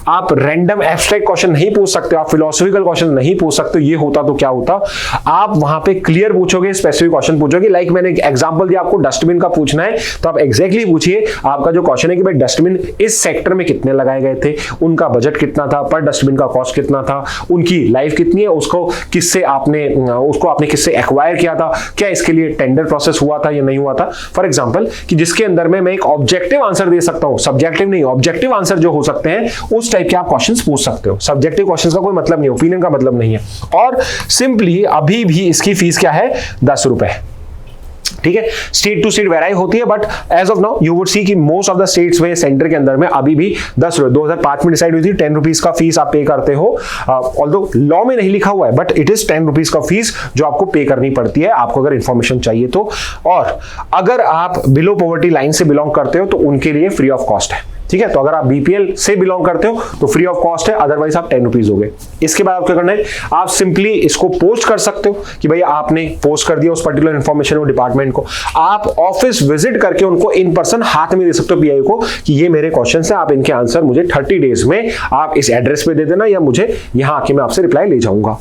आप रैंडम एब्स्ट्रैक्ट क्वेश्चन नहीं पूछ सकते, आप फिलोसॉफिकल क्वेश्चन नहीं पूछ सकते। ये होता तो क्या होता, आप वहां पे क्लियर पूछोगे, स्पेसिफिक क्वेश्चन पूछोगे। लाइक मैंने एग्जांपल दिया, आपको डस्टबिन का पूछना है तो आप एग्जैक्टली पूछिए। आपका जो क्वेश्चन है कि भाई डस्टबिन इस सेक्टर में कितने लगाए गए थे, उनका बजट कितना था, पर डस्टबिन का कॉस्ट कितना था, उनकी लाइफ कितनी है, उसको आपने किससे एक्वायर किया था, क्या इसके लिए टेंडर प्रोसेस हुआ था या नहीं हुआ था। फॉर एग्जांपल कि जिसके अंदर में मैं एक ऑब्जेक्टिव आंसर दे सकता हूं, सब्जेक्टिव नहीं, ऑब्जेक्टिव आंसर जो हो सकते हैं उस टाइप के आप क्वेश्चंस पूछ सकते हो। सब्जेक्टिव क्वेश्चंस का कोई मतलब नहीं, ओपिनियन का मतलब नहीं है। और सिंपली अभी भी इसकी फीस क्या है, 10 रुपए। ठीक है, स्टेट टू स्टेट वेराई होती है, but as of now you would see कि मोस्ट ऑफ द स्टेट्स में सेंटर के अंदर में अभी भी 10 रुपए 2005 में डिसाइड हुई थी 10 रुपीज का फीस आप पे करते हो। ऑल्दो लॉ में नहीं लिखा हुआ है बट इट इज 10 रुपीज का फीस जो आपको पे करनी पड़ती है आपको अगर इंफॉर्मेशन चाहिए तो। और अगर आप बिलो पॉवर्टी लाइन से बिलोंग करते हो तो उनके लिए फ्री ऑफ कॉस्ट है। ठीक है, तो अगर आप बीपीएल से बिलोंग करते हो तो फ्री ऑफ कॉस्ट है, अदरवाइज आप 10 रुपीज हो गए। इसके बाद आप क्या करना है, आप सिंपली इसको पोस्ट कर सकते हो कि भाई आपने पोस्ट कर दिया उस पर्टिकुलर इंफॉर्मेशन को डिपार्टमेंट को। आप ऑफिस विजिट करके उनको इन पर्सन हाथ में दे सकते हो पीआईओ को कि ये मेरे क्वेश्चन है, आप इनके आंसर मुझे 30 डेज में आप इस एड्रेस पे दे देना या मुझे यहां आके मैं आपसे रिप्लाई ले जाऊंगा।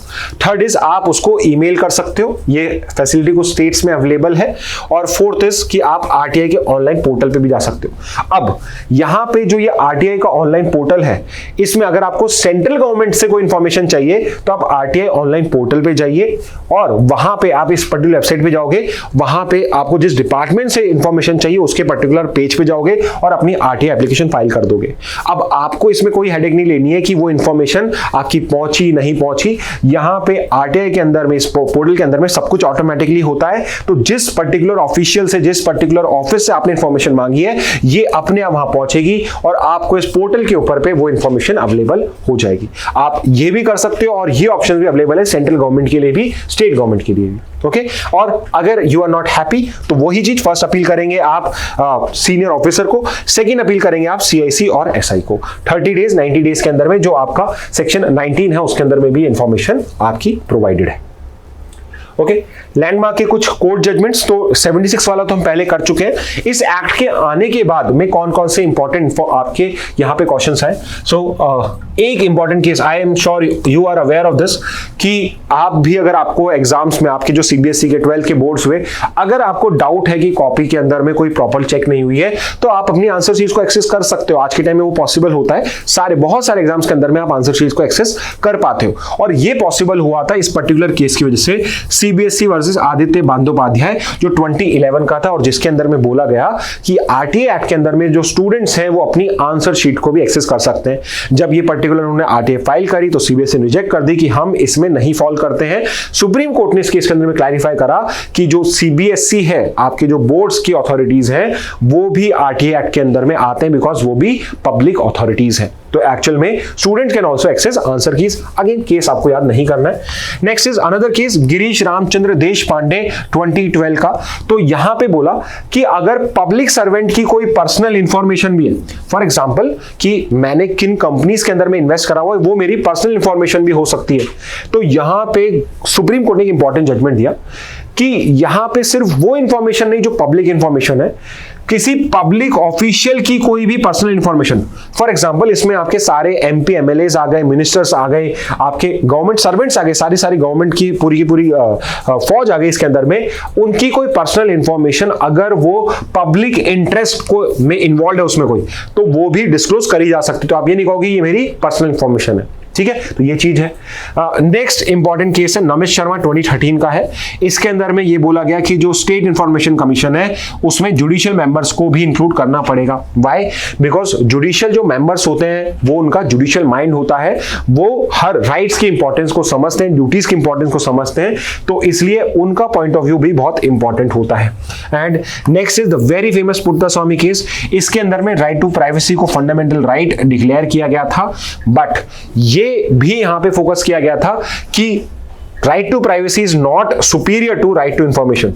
थर्ड इज आप उसको ईमेल कर सकते हो, ये फैसिलिटी कुछ स्टेट्स में अवेलेबल है। और फोर्थ इज कि आप आरटीआई के ऑनलाइन पोर्टल पे भी जा सकते हो। अब यहां पे जो ये आरटीआई का ऑनलाइन पोर्टल है, इसमें अगर आपको सेंट्रल गवर्नमेंट से कोई इंफॉर्मेशन चाहिए तो आप आरटीआई ऑनलाइन पोर्टल पे जाइए और वहां पे आप इस पर्टिकुलर वेबसाइट पे जाओगे, वहां पे आपको जिस डिपार्टमेंट से इंफॉर्मेशन चाहिए उसके पर्टिकुलर पेज पे जाओगे और अपनी आरटीआई एप्लीकेशन फाइल कर दोगे। अब आपको इसमें कोई हेडेक नहीं लेनी है कि वो इंफॉर्मेशन आपकी पहुंची नहीं पहुंची। यहां पे आरटीआई के अंदर में, इस पोर्टल के अंदर में सब कुछ ऑटोमेटिकली होता है। तो जिस पर्टिकुलर ऑफिशियल से, जिस पर्टिकुलर ऑफिस से आपने इंफॉर्मेशन मांगी है, ये अपने आप वहां पहुंचेगी और आपको इस पोर्टल के ऊपर पे वो इंफॉर्मेशन अवेलेबल हो जाएगी। आप ये भी कर सकते हो और ये ऑप्शन भी अवेलेबल है सेंट्रल गवर्नमेंट के लिए भी, स्टेट गवर्नमेंट के लिए भी। ओके, और अगर यू आर नॉट हैप्पी तो वही चीज फर्स्ट अपील करेंगे आप सीनियर ऑफिसर को, सेकंड अपील करेंगे आप सीआईसी और एसआई को। 30 डेज 90 डेज के अंदर में जो आपका सेक्शन 19 है उसके अंदर में भी इंफॉर्मेशन आपकी प्रोवाइडेड है। ओके, लैंडमार्क के कुछ कोर्ट जजमेंट्स तो 76 वाला तो हम पहले कर चुके हैं। इस एक्ट के आने के बाद में कौन कौन से इंपॉर्टेंट आपके यहाँ पे क्वेश्चंस हैं। एक important case, I am sure you are aware of this, कि आप भी अगर आपको एग्जाम्स में, आपके जो सीबीएसई के 12 के बोर्ड्स हुए, अगर आपको डाउट है कि कॉपी के अंदर में कोई प्रॉपर चेक नहीं हुई है तो आप अपनी आंसर शीट को एक्सेस कर सकते हो। आज के टाइम में वो पॉसिबल होता है, बहुत सारे एग्जाम्स के अंदर में आप आंसर शीट को एक्सेस कर पाते हो। और ये पॉसिबल हुआ था इस पर्टिकुलर केस की वजह से, सीबीएसई वर्सेस आदित्य बंदोपाध्याय जो 2011 का था और जिसके अंदर में बोला गया कि आरटीआई एक्ट के अंदर में जो स्टूडेंट्स हैं वो अपनी आंसर शीट को भी एक्सेस कर सकते हैं। जब ये पर्टिकुलर उन्होंने आरटीआई फाइल करी तो सीबीएसई ने रिजेक्ट कर दी कि हम इसमें नहीं फॉल करते हैं। सुप्रीम कोर्ट ने इस केस के अंदर में क्लैरिफाई करा कि जो सीबीएसई है, आपके जो बोर्ड्स की अथॉरिटीज हैं, वो भी आरटीआई एक्ट के अंदर में आते हैं बिकॉज वो भी पब्लिक अथॉरिटीज हैं। तो एक्चुअल में student can also access answer keys. Again case आपको याद नहीं करना है। Next is another case, Girish Ramchandra Deshpande 2012 का। तो यहां पे बोला कि अगर पब्लिक सर्वेंट की कोई पर्सनल इंफॉर्मेशन भी है, फॉर एग्जांपल कि मैंने किन कंपनीज के अंदर में इन्वेस्ट करा हुआ है, वो मेरी पर्सनल इंफॉर्मेशन भी हो सकती है। तो यहां पे सुप्रीम कोर्ट ने एक इंपॉर्टेंट जजमेंट दिया कि यहां पे सिर्फ वो इंफॉर्मेशन नहीं जो पब्लिक इंफॉर्मेशन है, किसी पब्लिक ऑफिशियल की कोई भी पर्सनल इंफॉर्मेशन, फॉर एग्जांपल इसमें आपके सारे एमपी एमएलएस आ गए, मिनिस्टर्स आ गए, आपके गवर्नमेंट सर्वेंट्स आ गए, सारी गवर्नमेंट की पूरी फौज आ गई इसके अंदर में, उनकी कोई पर्सनल इंफॉर्मेशन अगर वो पब्लिक इंटरेस्ट को में इन्वॉल्व है उसमें कोई, तो वो भी डिस्क्लोज करी जा सकती है। तो आप ये नहीं कहोगे ये मेरी पर्सनल इंफॉर्मेशन है। ठीक है, तो ये चीज है। नेक्स्ट इंपॉर्टेंट केस है नमित शर्मा 2013 का है। इसके अंदर में ये बोला गया कि जो स्टेट इंफॉर्मेशन कमीशन है उसमें जुडिशियल मेंबर्स को भी इंक्लूड करना पड़ेगा। व्हाई? बिकॉज जुडिशियल जो मेंबर्स होते हैं वो उनका जुडिशियल माइंड होता है, वो हर राइट्स की इंपॉर्टेंस को समझते हैं, ड्यूटीज की इंपॉर्टेंस को समझते हैं, तो इसलिए उनका पॉइंट ऑफ व्यू भी बहुत इंपॉर्टेंट होता है। And next is the very famous Puttaswamy case. इसके अंदर में राइट टू प्राइवेसी को फंडामेंटल राइट डिक्लेयर किया गया था, बट ये भी यहां पे फोकस किया गया था कि right to privacy is not superior to right to information.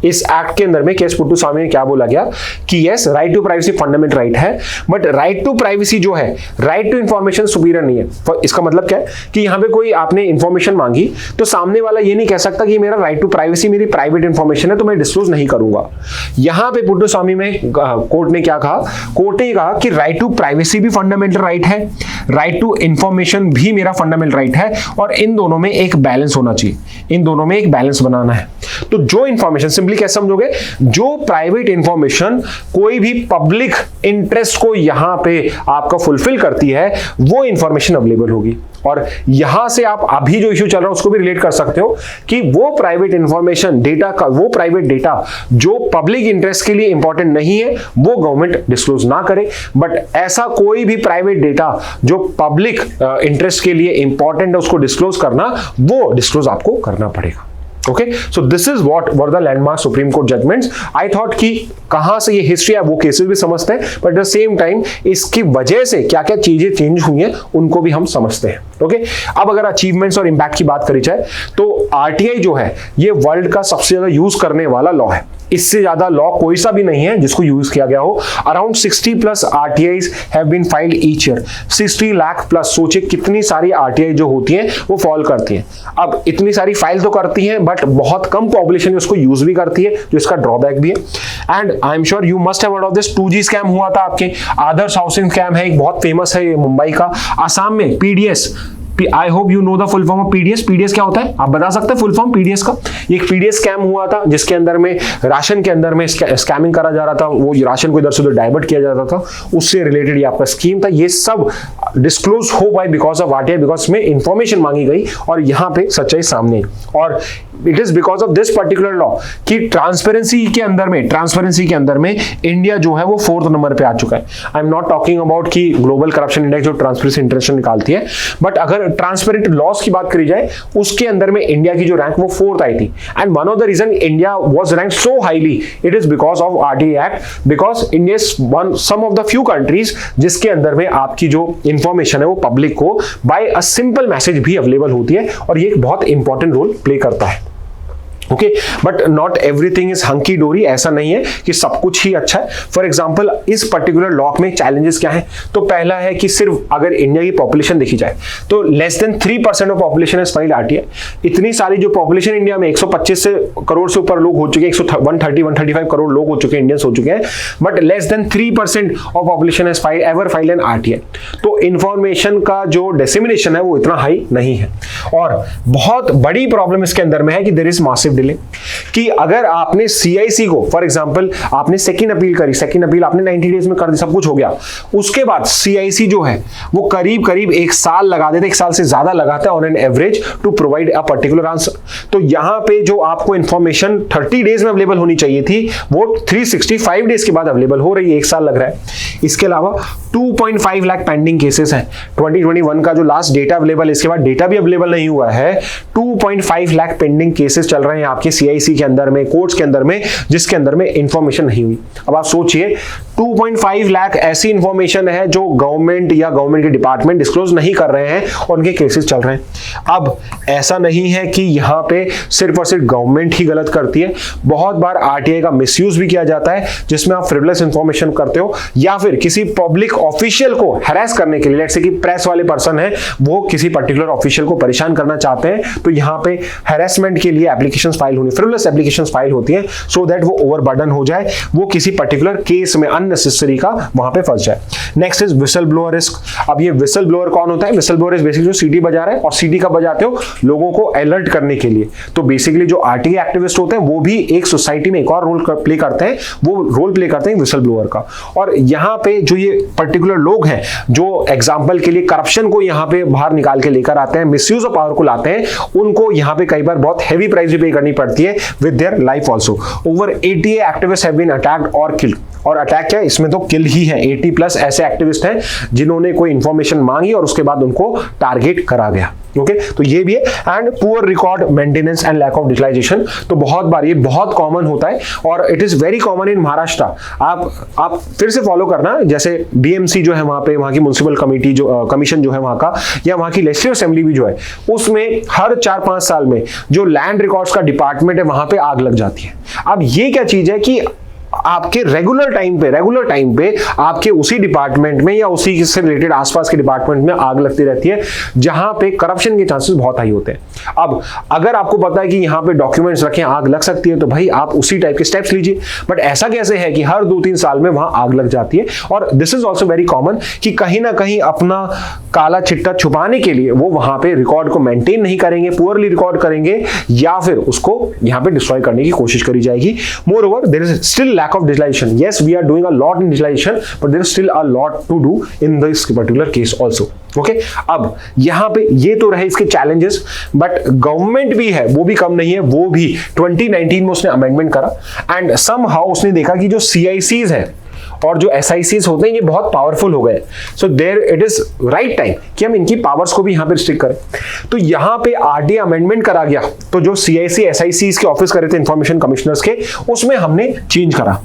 इस एक्ट के अंदर में केस पुट्टास्वामी ने क्या बोला गया कि yes, right to privacy fundamental right है, बट राइट टू प्राइवेसी जो है राइट टू इंफॉर्मेशन सुपीरियर नहीं है। इसका मतलब क्या है कि यहां पे कोई आपने इंफॉर्मेशन मांगी तो सामने वाला ये नहीं कह सकता कि मेरा राइट टू प्राइवेसी मेरी प्राइवेट इंफॉर्मेशन है तो मैं डिस्क्लोज नहीं करूंगा। यहां पे पुट्टास्वामी में कोर्ट ने क्या कहा? कोर्ट ने कहा कि राइट टू प्राइवेसी भी फंडामेंटल राइट है, राइट टू इंफॉर्मेशन भी मेरा फंडामेंटल राइट है, और इन दोनों में एक बैलेंस होना चाहिए, इन दोनों में एक बैलेंस बनाना है। तो जो इंफॉर्मेशन कैसे समझोगे? जो प्राइवेट इंफॉर्मेशन कोई भी पब्लिक इंटरेस्ट को यहां पे आपका फुलफिल करती है वो इंफॉर्मेशन अवेलेबल होगी। और यहां से आप अभी जो इश्यू चल रहा है उसको भी रिलेट कर सकते हो कि वो प्राइवेट इंफॉर्मेशन डेटा का, वो प्राइवेट डेटा जो पब्लिक इंटरेस्ट के लिए इंपॉर्टेंट नहीं है वो गवर्नमेंट डिस्क्लोज ना करे, बट ऐसा कोई भी प्राइवेट डेटा जो पब्लिक इंटरेस्ट के लिए इंपॉर्टेंट है उसको डिस्क्लोज करना, वो डिस्क्लोज आपको करना पड़ेगा। Okay, so this is what were the landmark supreme court judgments. I thought कि कहां से ये हिस्ट्री है वो केसेस भी समझते हैं, but at the same time इसकी वजह से क्या क्या चीजें चेंज हुई हैं उनको भी हम समझते हैं। ओके, अब अगर अचीवमेंट्स और इंपैक्ट की बात करी जाए तो आरटीआई जो है ये वर्ल्ड का सबसे ज्यादा यूज करने वाला लॉ है। इससे ज्यादा लॉ कोई सा भी नहीं है जिसको यूज किया गया हो। Around 60 plus RTIs have been filed each year, 60 lakh plus. सोचिए कितनी सारी आरटीआई जो होती हैं वो फॉल करती हैं। अब इतनी सारी फाइल तो करती हैं बट बहुत कम पॉपुलेशन उसको यूज भी करती है, जो इसका ड्रॉबैक भी है। And I am sure you must have heard of this 2G scam हुआ था आपके, आदर्श हाउसिंग स्कैम है एक बहुत फेमस है, ये मुंबई का। आसाम में PDS, I hope you know the full form of PDS. PDS क्या होता है आप बता सकते हैं फुल फॉर्म पीडीएस का? एक पीडीएस स्कैम हुआ था जिसके अंदर में राशन के अंदर में स्कैमिंग करा जा रहा था, वो राशन को इधर से उधर डाइवर्ट किया जाता था, उससे रिलेटेड ये आपका स्कीम था। ये सब डिस्क्लोज हो पाए बिकॉज ऑफ आरटीआई, बिकॉज में इंफॉर्मेशन मांगी गई और यहाँ पे सच्चाई सामने आई। और it is because of this particular law कि ट्रांसपेरेंसी के अंदर में इंडिया जो है वो 4th नंबर पे आ चुका है। I am not talking about कि ग्लोबल करप्शन इंडेक्स जो ट्रांसपेरेंसी इंटरनेशनल निकालती है, बट अगर ट्रांसपेरेंट लॉस की बात करी जाए उसके अंदर में इंडिया की जो रैंक वो 4th आई थी। And one of the reason India was ranked so highly, it is because of RTI act, because India is one some of the few countries जिसके अंदर में आपकी जो इंफॉर्मेशन है वो पब्लिक को बाय अ सिंपल मैसेज भी available होती है, और ये एक बहुत इंपॉर्टेंट रोल प्ले करता है। Okay, but not everything is hunky dory, ऐसा नहीं है कि सब कुछ ही अच्छा है। फॉर एग्जाम्पल इस पर्टिकुलर लॉ में चैलेंजेस क्या है? तो पहला है कि सिर्फ अगर इंडिया की पॉपुलेशन देखी जाए तो less than 3% of population is filed RTI. इतनी सारी जो पॉपुलेशन इंडिया में 125 करोड़ से ऊपर लोग हो चुके हैं, 135 करोड़ लोग हो चुके हैं, इंडियंस हो चुके हैं, but less than 3% of population is ever filed an RTI. तो इंफॉर्मेशन का जो डिसेमिनेशन है वो इतना हाई नहीं है। और बहुत बड़ी प्रॉब्लम इसके अंदर में है कि देयर इज मासिव डिले, कि अगर आपने सीआईसी को फॉर एग्जांपल आपने सेकंड अपील करी, सेकंड अपील आपने 90 डेज में कर दी, सब कुछ हो गया, उसके बाद सीआईसी जो है वो करीब करीब 1 साल लगा देते, 1 साल से ज्यादा लगाता है on an average to provide a particular answer. तो यहां पे जो आपको इंफॉर्मेशन 30 डेज में अवेलेबल होनी चाहिए थी वो 365 डेज के बाद अवेलेबल हो रही है, 1 साल लग रहा है। इसके अलावा 2.5 लाख पेंडिंग केसेस हैं। 2021 का जो लास्ट डेटा अवेलेबल है, इसके बाद डेटा भी अवेलेबल नहीं हुआ है। 2.5 लाख पेंडिंग केसेस चल रहे हैं आपके सीआईसी के अंदर में, कोर्ट्स के अंदर में, जिसके अंदर में इंफॉर्मेशन नहीं हुई। अब आप सोचिए 2.5 लाख ऐसी इंफॉर्मेशन है जो गवर्नमेंट या गवर्नमेंट के डिपार्टमेंट डिस्क्लोज नहीं कर रहे हैं और उनके केसेस चल रहे हैं। अब ऐसा नहीं है कि यहां पे सिर्फ और सिर्फ गवर्नमेंट ही गलत करती है, बहुत बार आरटीआई का मिसयूज भी किया जाता है, जिसमें आप फ्रिवलेस इंफॉर्मेशन करते हो या फिर किसी पब्लिक ऑफिशियल को हैरेस करने के लिए, लेट्स से कि प्रेस वाले पर्सन है वो किसी पर्टिकुलर ऑफिशियल को परेशान करना चाहते हैं, तो यहां पे हैरेसमेंट के लिए एप्लीकेशंस फाइल होनी, फ्रिवलेस एप्लीकेशंस फाइल होती हैं, सो दैट वो ओवरबर्डन हो जाए, वो किसी पर्टिकुलर केस में अननेसेसरी का वहां पे फंस जाए। Next is whistle blower risk. अब ये विसल ब्लोअर कौन होता है? विसल ब्लोअर इज बेसिकली जो सीटी बजा रहा है, और सीटी कब बजाते हो? लोगों को अलर्ट करने के लिए। तो बेसिकली जो आरटीआई एक्टिविस्ट होते हैं वो भी एक सोसाइटी में एक और रोल प्ले करते हैं, वो रोल प्ले करते हैं विसल ब्लोअर का। और यहाँ पे जो ये पर्टिकुलर लोग हैं जो एग्जाम्पल के लिए करप्शन को यहाँ पे बाहर निकाल के लेकर आते हैं, मिसयूज ऑफ पावर को लाते हैं, उनको यहाँ पे कई बार बहुत हैवी प्राइस भी पे करनी पड़ती है with their life also. Over 80 activist have been attacked और किल्ड। और अटैक क्या है? इसमें तो किल ही है। 80 प्लस ऐसे एक्टिविस्ट हैं जिन्होंने कोई इंफॉर्मेशन मांगी और उसके बाद उनको टारगेट करा गया। ओके, तो ये भी है। And poor record maintenance and lack of digitalization, तो बहुत बार ये बहुत कॉमन होता है और it is very common in Maharashtra. आप फिर से फॉलो करना, जैसे बीएमसी जो है वहां पे, वहां की म्युनिसिपल कमिटी जो कमीशन जो है वहां का, या वहां की लेजिस्लेटिव असेंबली भी जो है, उसमें हर 4-5 साल में जो लैंड रिकॉर्ड्स का डिपार्टमेंट है वहां पे आग लग जाती है। अब ये क्या चीज है कि आपके रेगुलर टाइम पे आपके उसी डिपार्टमेंट में या उसी से रिलेटेड आसपास के डिपार्टमेंट में आग लगती रहती है, जहां पे करप्शन के चांसेस बहुत हाई होते हैं। अब अगर आपको पता है कि यहां पे डॉक्यूमेंट्स रखें, आग लग सकती है, तो भाई आप उसी टाइप के स्टेप्स लीजिए। बट ऐसा कैसे है कि हर 2-3 साल में वहां आग लग जाती है? और this is also very common कि कहीं ना कहीं अपना काला चिट्टा छुपाने के लिए वो वहां पे रिकॉर्ड को मेंटेन नहीं करेंगे, पुअरली रिकॉर्ड करेंगे, या फिर उसको यहां पे डिस्ट्रॉय करने की कोशिश करी जाएगी। Moreover there is still lack of digitalization. Yes, we are doing a lot in digitalization, but there is still a lot to do in this particular case also. Okay? अब यहाँ पे ये तो रहे इसके challenges, but गवर्नमेंट भी है, वो भी कम नहीं है, वो भी 2019 में उसने अमेंडमेंट करा एंड somehow उसने देखा कि जो CICs है और जो SICs होते हैं ये बहुत पावरफुल हो गए। So there it is right time कि हम इनकी पावर्स को भी यहां पे रिस्ट्रिक्ट करें। तो यहां पे आरटीआई अमेंडमेंट करा गया, तो जो CIC SICs के ऑफिस करे थे इंफॉर्मेशन कमिश्नर्स के, उसमें हमने चेंज करा।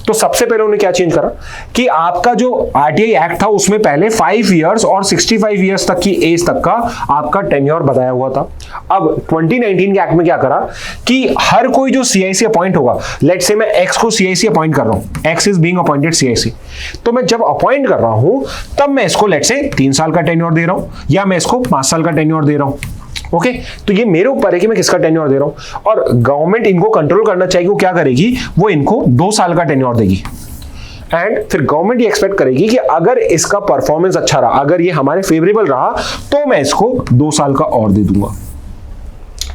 तो सबसे पहले उन्होंने क्या चेंज करा कि आपका जो आरटीआई एक्ट था उसमें पहले 5 इयर्स और 65 इयर्स तक की एज तक का आपका टेन्योर बताया हुआ था। अब 2019 के एक्ट में क्या करा कि हर कोई जो CIC अपॉइंट होगा, लेट्स से मैं X को CIC अपॉइंट कर रहा हूं, X is being appointed CIC, तो मैं जब अपॉइंट कर रहा हूं तब मैं इसको लेट्स से 3 साल का टेन्योर दे रहा हूं या मैं इसको 5 साल का टेन्योर दे रहा हूं। ओके, तो ये मेरे ऊपर है कि मैं किसका टेन्योर दे रहा हूं। और गवर्नमेंट इनको कंट्रोल करना चाहिए, वो क्या करेगी, वो इनको 2 साल का टेन्योर देगी। एंड फिर गवर्नमेंट ये एक्सपेक्ट करेगी कि अगर इसका परफॉर्मेंस अच्छा रहा, अगर ये हमारे फेवरेबल रहा, तो मैं इसको 2 साल का और दे दूंगा।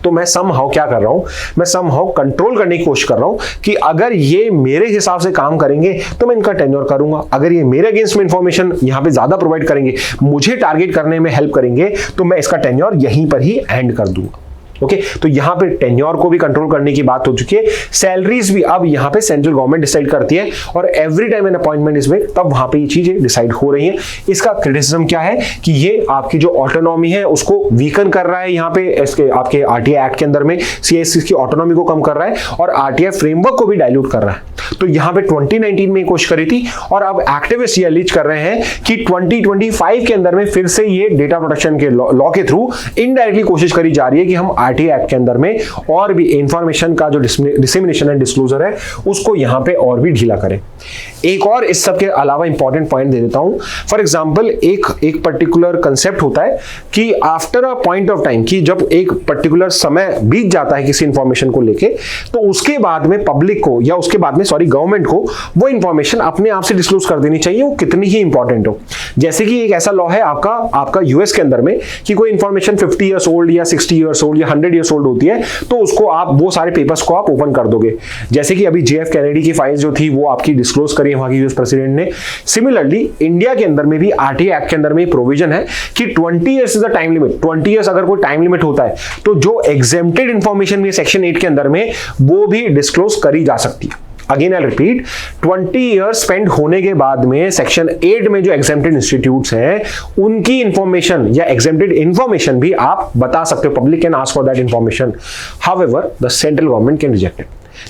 तो मैं समहाउ क्या कर रहा हूं, मैं समहाउ कंट्रोल करने की कोशिश कर रहा हूं कि अगर ये मेरे हिसाब से काम करेंगे तो मैं इनका टेन्योर करूंगा, अगर ये मेरे अगेंस्ट में इंफॉर्मेशन यहां पे ज्यादा प्रोवाइड करेंगे, मुझे टारगेट करने में हेल्प करेंगे, तो मैं इसका टेन्योर यहीं पर ही एंड कर दूंगा। ओके, तो यहां पे टेन्योर को भी कंट्रोल करने की बात हो चुकी है। सैलरीज भी अब यहां पे सेंट्रल गवर्नमेंट डिसाइड करती है और every time an appointment is made, तब वहां पे ये चीजें डिसाइड हो रही हैं। इसका क्रिटिसिज्म क्या है कि ये आपकी जो ऑटोनॉमी है उसको वीकन कर रहा है, यहां पे इसके आपके आरटीआई एक्ट के अंदर में CIC की ऑटोनॉमी को कम कर रहा है और आरटीआई फ्रेमवर्क को भी डाइल्यूट कर रहा है। तो यहां पे 2019 में कोशिश करी थी और अब एक्टिविस्ट ये अलीज कर रहे हैं कि 2025 के अंदर में फिर से ये डेटा प्रोटेक्शन के लॉ के थ्रू इनडायरेक्टली कोशिश करी जा रही है कि हम आरटीआई एक्ट के अंदर में और भी इंफॉर्मेशन का जो डिसेमिनेशन एंड डिस्क्लोजर है उसको यहां पे और भी ढीला करें। एक और इस सब के अलावा इंपॉर्टेंट पॉइंट दे देता हूं। फॉर एग्जांपल एक पर्टिकुलर कंसेप्ट होता है कि after a point of time, कि जब एक पर्टिकुलर समय बीत जाता है किसी इंफॉर्मेशन को लेके, तो उसके बाद में पब्लिक को या उसके बाद में गवर्नमेंट को वो इंफॉर्मेशन अपने आप से डिस्क्लोज कर देनी चाहिए, वो कितनी ही इंपॉर्टेंट हो। जैसे कि एक ऐसा लॉ है आपका यूएस के अंदर में कि कोई इंफॉर्मेशन 50 इयर्स ओल्ड या 60 इयर्स ओल्ड या 100 इयर्स ओल्ड होती है, तो उसको आप वो सारे पेपर्स को आप ओपन कर दोगे। जैसे कि अभी JF कैनेडी की फाइल्स जो थी वो आपकी डिस्क्लोज करी वहां की यूएस प्रेसिडेंट ने। सिमिलरली इंडिया के अंदर में भी आरटीआई एक्ट के अंदर में प्रोविजन है कि 20 years is the time limit. 20 years अगर कोई टाइम लिमिट होता है तो जो एग्जेम्प्टेड इंफॉर्मेशन भी सेक्शन 8 के अंदर में वो भी डिस्क्लोज करी जा सकती है। Again I repeat, 20 years spend होने के बाद में सेक्शन 8 में जो एग्जेम्प्टेड इंस्टीट्यूट्स हैं उनकी इंफॉर्मेशन या एग्जेम्प्टेड इंफॉर्मेशन भी आप बता सकते हो। Public can ask for that information, however the central government can reject it.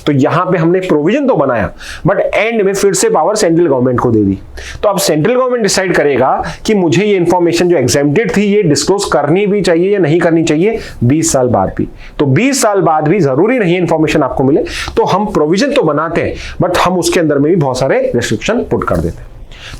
तो यहां पे हमने प्रोविजन तो बनाया बट एंड में फिर से पावर सेंट्रल गवर्नमेंट को दे दी। तो अब सेंट्रल गवर्नमेंट डिसाइड करेगा कि मुझे ये इंफॉर्मेशन जो एग्जेम्प्टेड थी ये डिस्क्लोज करनी भी चाहिए या नहीं करनी चाहिए 20 साल बाद भी। तो 20 साल बाद भी जरूरी नहीं है इंफॉर्मेशन आपको मिले, तो हम प्रोविजन तो बनाते हैं बट हम उसके अंदर में भी बहुत सारे रिस्ट्रिक्शन पुट कर देते हैं।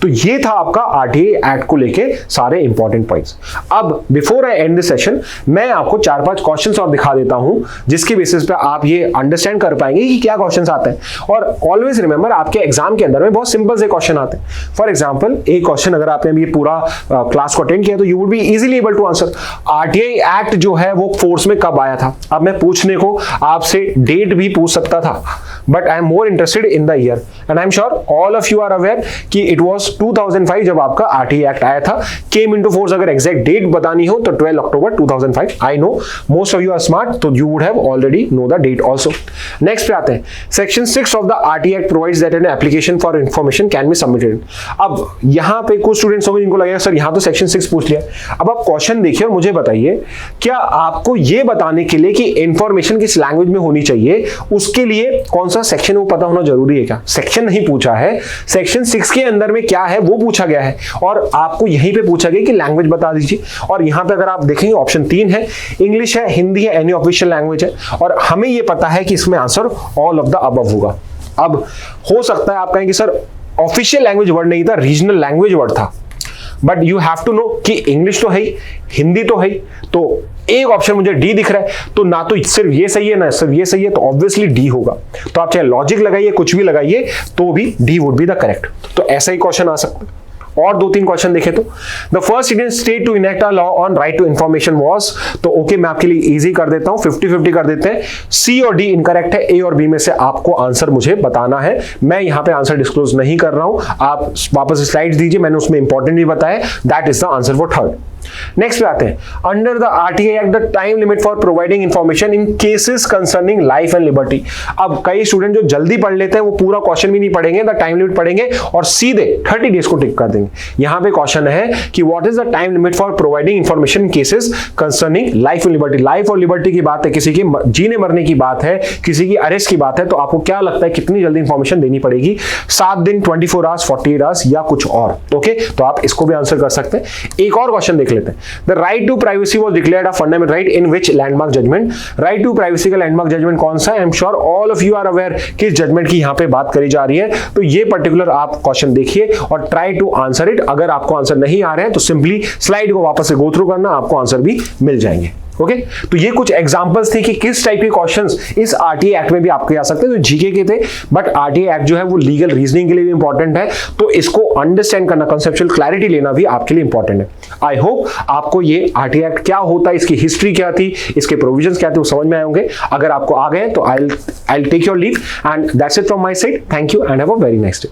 तो ये था आपका आरटीआई एक्ट को लेके सारे इंपॉर्टेंट पॉइंट्स। अब before I and this session मैं आपको 4-5 क्वेश्चंस और दिखा देता हूं जिसकी बेसिस पे आप ये अंडरस्टैंड कर पाएंगे कि क्या क्वेश्चंस आते हैं। और ऑलवेज रिमेंबर आपके एग्जाम के अंदर में बहुत सिंपल से क्वेश्चन आते हैं। फॉर एग्जांपल एक क्वेश्चन अगर आपने अभी पूरा क्लास को अटेंड किया तो you would be easily able to answer RTI act जो है वो फोर्स में कब आया था। अब मैं पूछने को आपसे डेट भी पूछ सकता था, but I am more interested in the year and I am sure all of you are aware कि इट वाज 2005 जब आपका आरटीआई एक्ट आया था, केम इनटू फोर्स। अगर एग्जैक्ट डेट बतानी हो तो 12 अक्टूबर 2005। I know most of you are smart, तो you would have already know the date also. Next पे आते हैं, section 6 of the RTI act provides that an application for information can be submitted. अब यहां पे कुछ स्टूडेंट्स होंगे जिनको लगेगा सर यहां तो सेक्शन 6 पूछ लिया। अब आप क्वेश्चन देखिए और मुझे बताइए, क्या आपको यह बताने के लिए कि इंफॉर्मेशन किस लैंग्वेज में होनी चाहिए उसके लिए कौन सा सेक्शन वो पता होना जरूरी है क्या? सेक्शन नहीं पूछा है, सेक्शन 6 के अंदर में क्या है वो पूछा गया है और आपको यहीं पे पूछा गया कि लैंग्वेज बता दीजिए। और यहां पे अगर आप देखेंगे ऑप्शन 3 है, इंग्लिश है, हिंदी है, एनी ऑफिशियल लैंग्वेज है। और हमें ये पता है कि इसमें answer all of the above होगा। अब हो सकता है आप कहें कि सर ऑफिशियल लैंग्वेज वर्ड नहीं था, रीजनल लैंग्वेज वर्ड था, but you have to know कि इंग्लिश तो है ही, हिंदी तो है ही, तो एक ऑप्शन मुझे डी दिख रहा है, तो ना तो सिर्फ ये सही है ना सिर्फ ये सही है, तो ऑब्वियसली डी होगा। तो आप चाहे लॉजिक लगाइए कुछ भी लगाइए तो भी D would be the correct. तो ऐसा ही क्वेश्चन आ सकता है। और 2-3 क्वेश्चन देखे तो the first Indian state to enact a law on right to information was, तो ओके मैं आपके लिए इजी कर देता हूं, 50-50 कर देते हैं। सी और डी इनकरेक्ट है, ए और बी में से आपको आंसर मुझे बताना है। मैं यहां पे आंसर डिस्क्लोज नहीं कर रहा हूं, आप वापस स्लाइड्स दीजिए, मैंने उसमें इंपॉर्टेंट भी बताया, that is the answer for third. Next पे आते हैं, under the RTI act the time limit for providing information in cases concerning life and liberty. अब कई स्टूडेंट जो जल्दी पढ़ लेते हैं वो पूरा क्वेश्चन भी नहीं पढ़ेंगे, द टाइम लिमिट पढ़ेंगे और सीधे 30 डेज को टिक कर देंगे। यहां पे क्वेश्चन है कि what is the time limit for providing information in cases concerning life and liberty. Life और लिबर्टी की बात है, किसी के जीने मरने की बात है, किसी की अरेस्ट की बात है, तो आपको क्या लगता है कितनी जल्दी इंफॉर्मेशन देनी पड़ेगी? 7 दिन, 24 आवर्स, 48 आवर्स या कुछ और? ओके, तो आप इसको भी आंसर कर सकते हैं। एक और क्वेश्चन देख लेते हैं, the right to privacy was declared a fundamental right in which landmark judgment. Right to privacy का लैंडमार्क जजमेंट कौन सा है? I am sure all of you are aware किस जजमेंट की यहां पे बात करी जा रही है। तो ये पर्टिकुलर आप क्वेश्चन देखिए और ट्राई टू आंसर इट। अगर आपको आंसर नहीं आ रहे हैं तो सिंपली स्लाइड को वापस से गो थ्रू करना, आपको आंसर भी मिल जाएंगे। ओके, तो ये कुछ एग्जांपल्स थे कि किस टाइप के क्वेश्चंस इस आरटीआई एक्ट में भी आपके आ सकते हैं, जो जीके के थे, बट आरटीआई एक्ट जो है वो लीगल रीजनिंग के लिए भी इंपॉर्टेंट है, तो इसको अंडरस्टैंड करना, कंसेप्चुअल क्लैरिटी लेना भी आपके लिए इंपॉर्टेंट है। आई होप आपको ये आरटीआई एक्ट क्या होता है, इसकी हिस्ट्री क्या थी, इसके प्रोविजंस क्या थे, वो समझ में आए होंगे। अगर आपको आ गए तो I will take your leave and that's it from my side. Thank you and have a very nice day.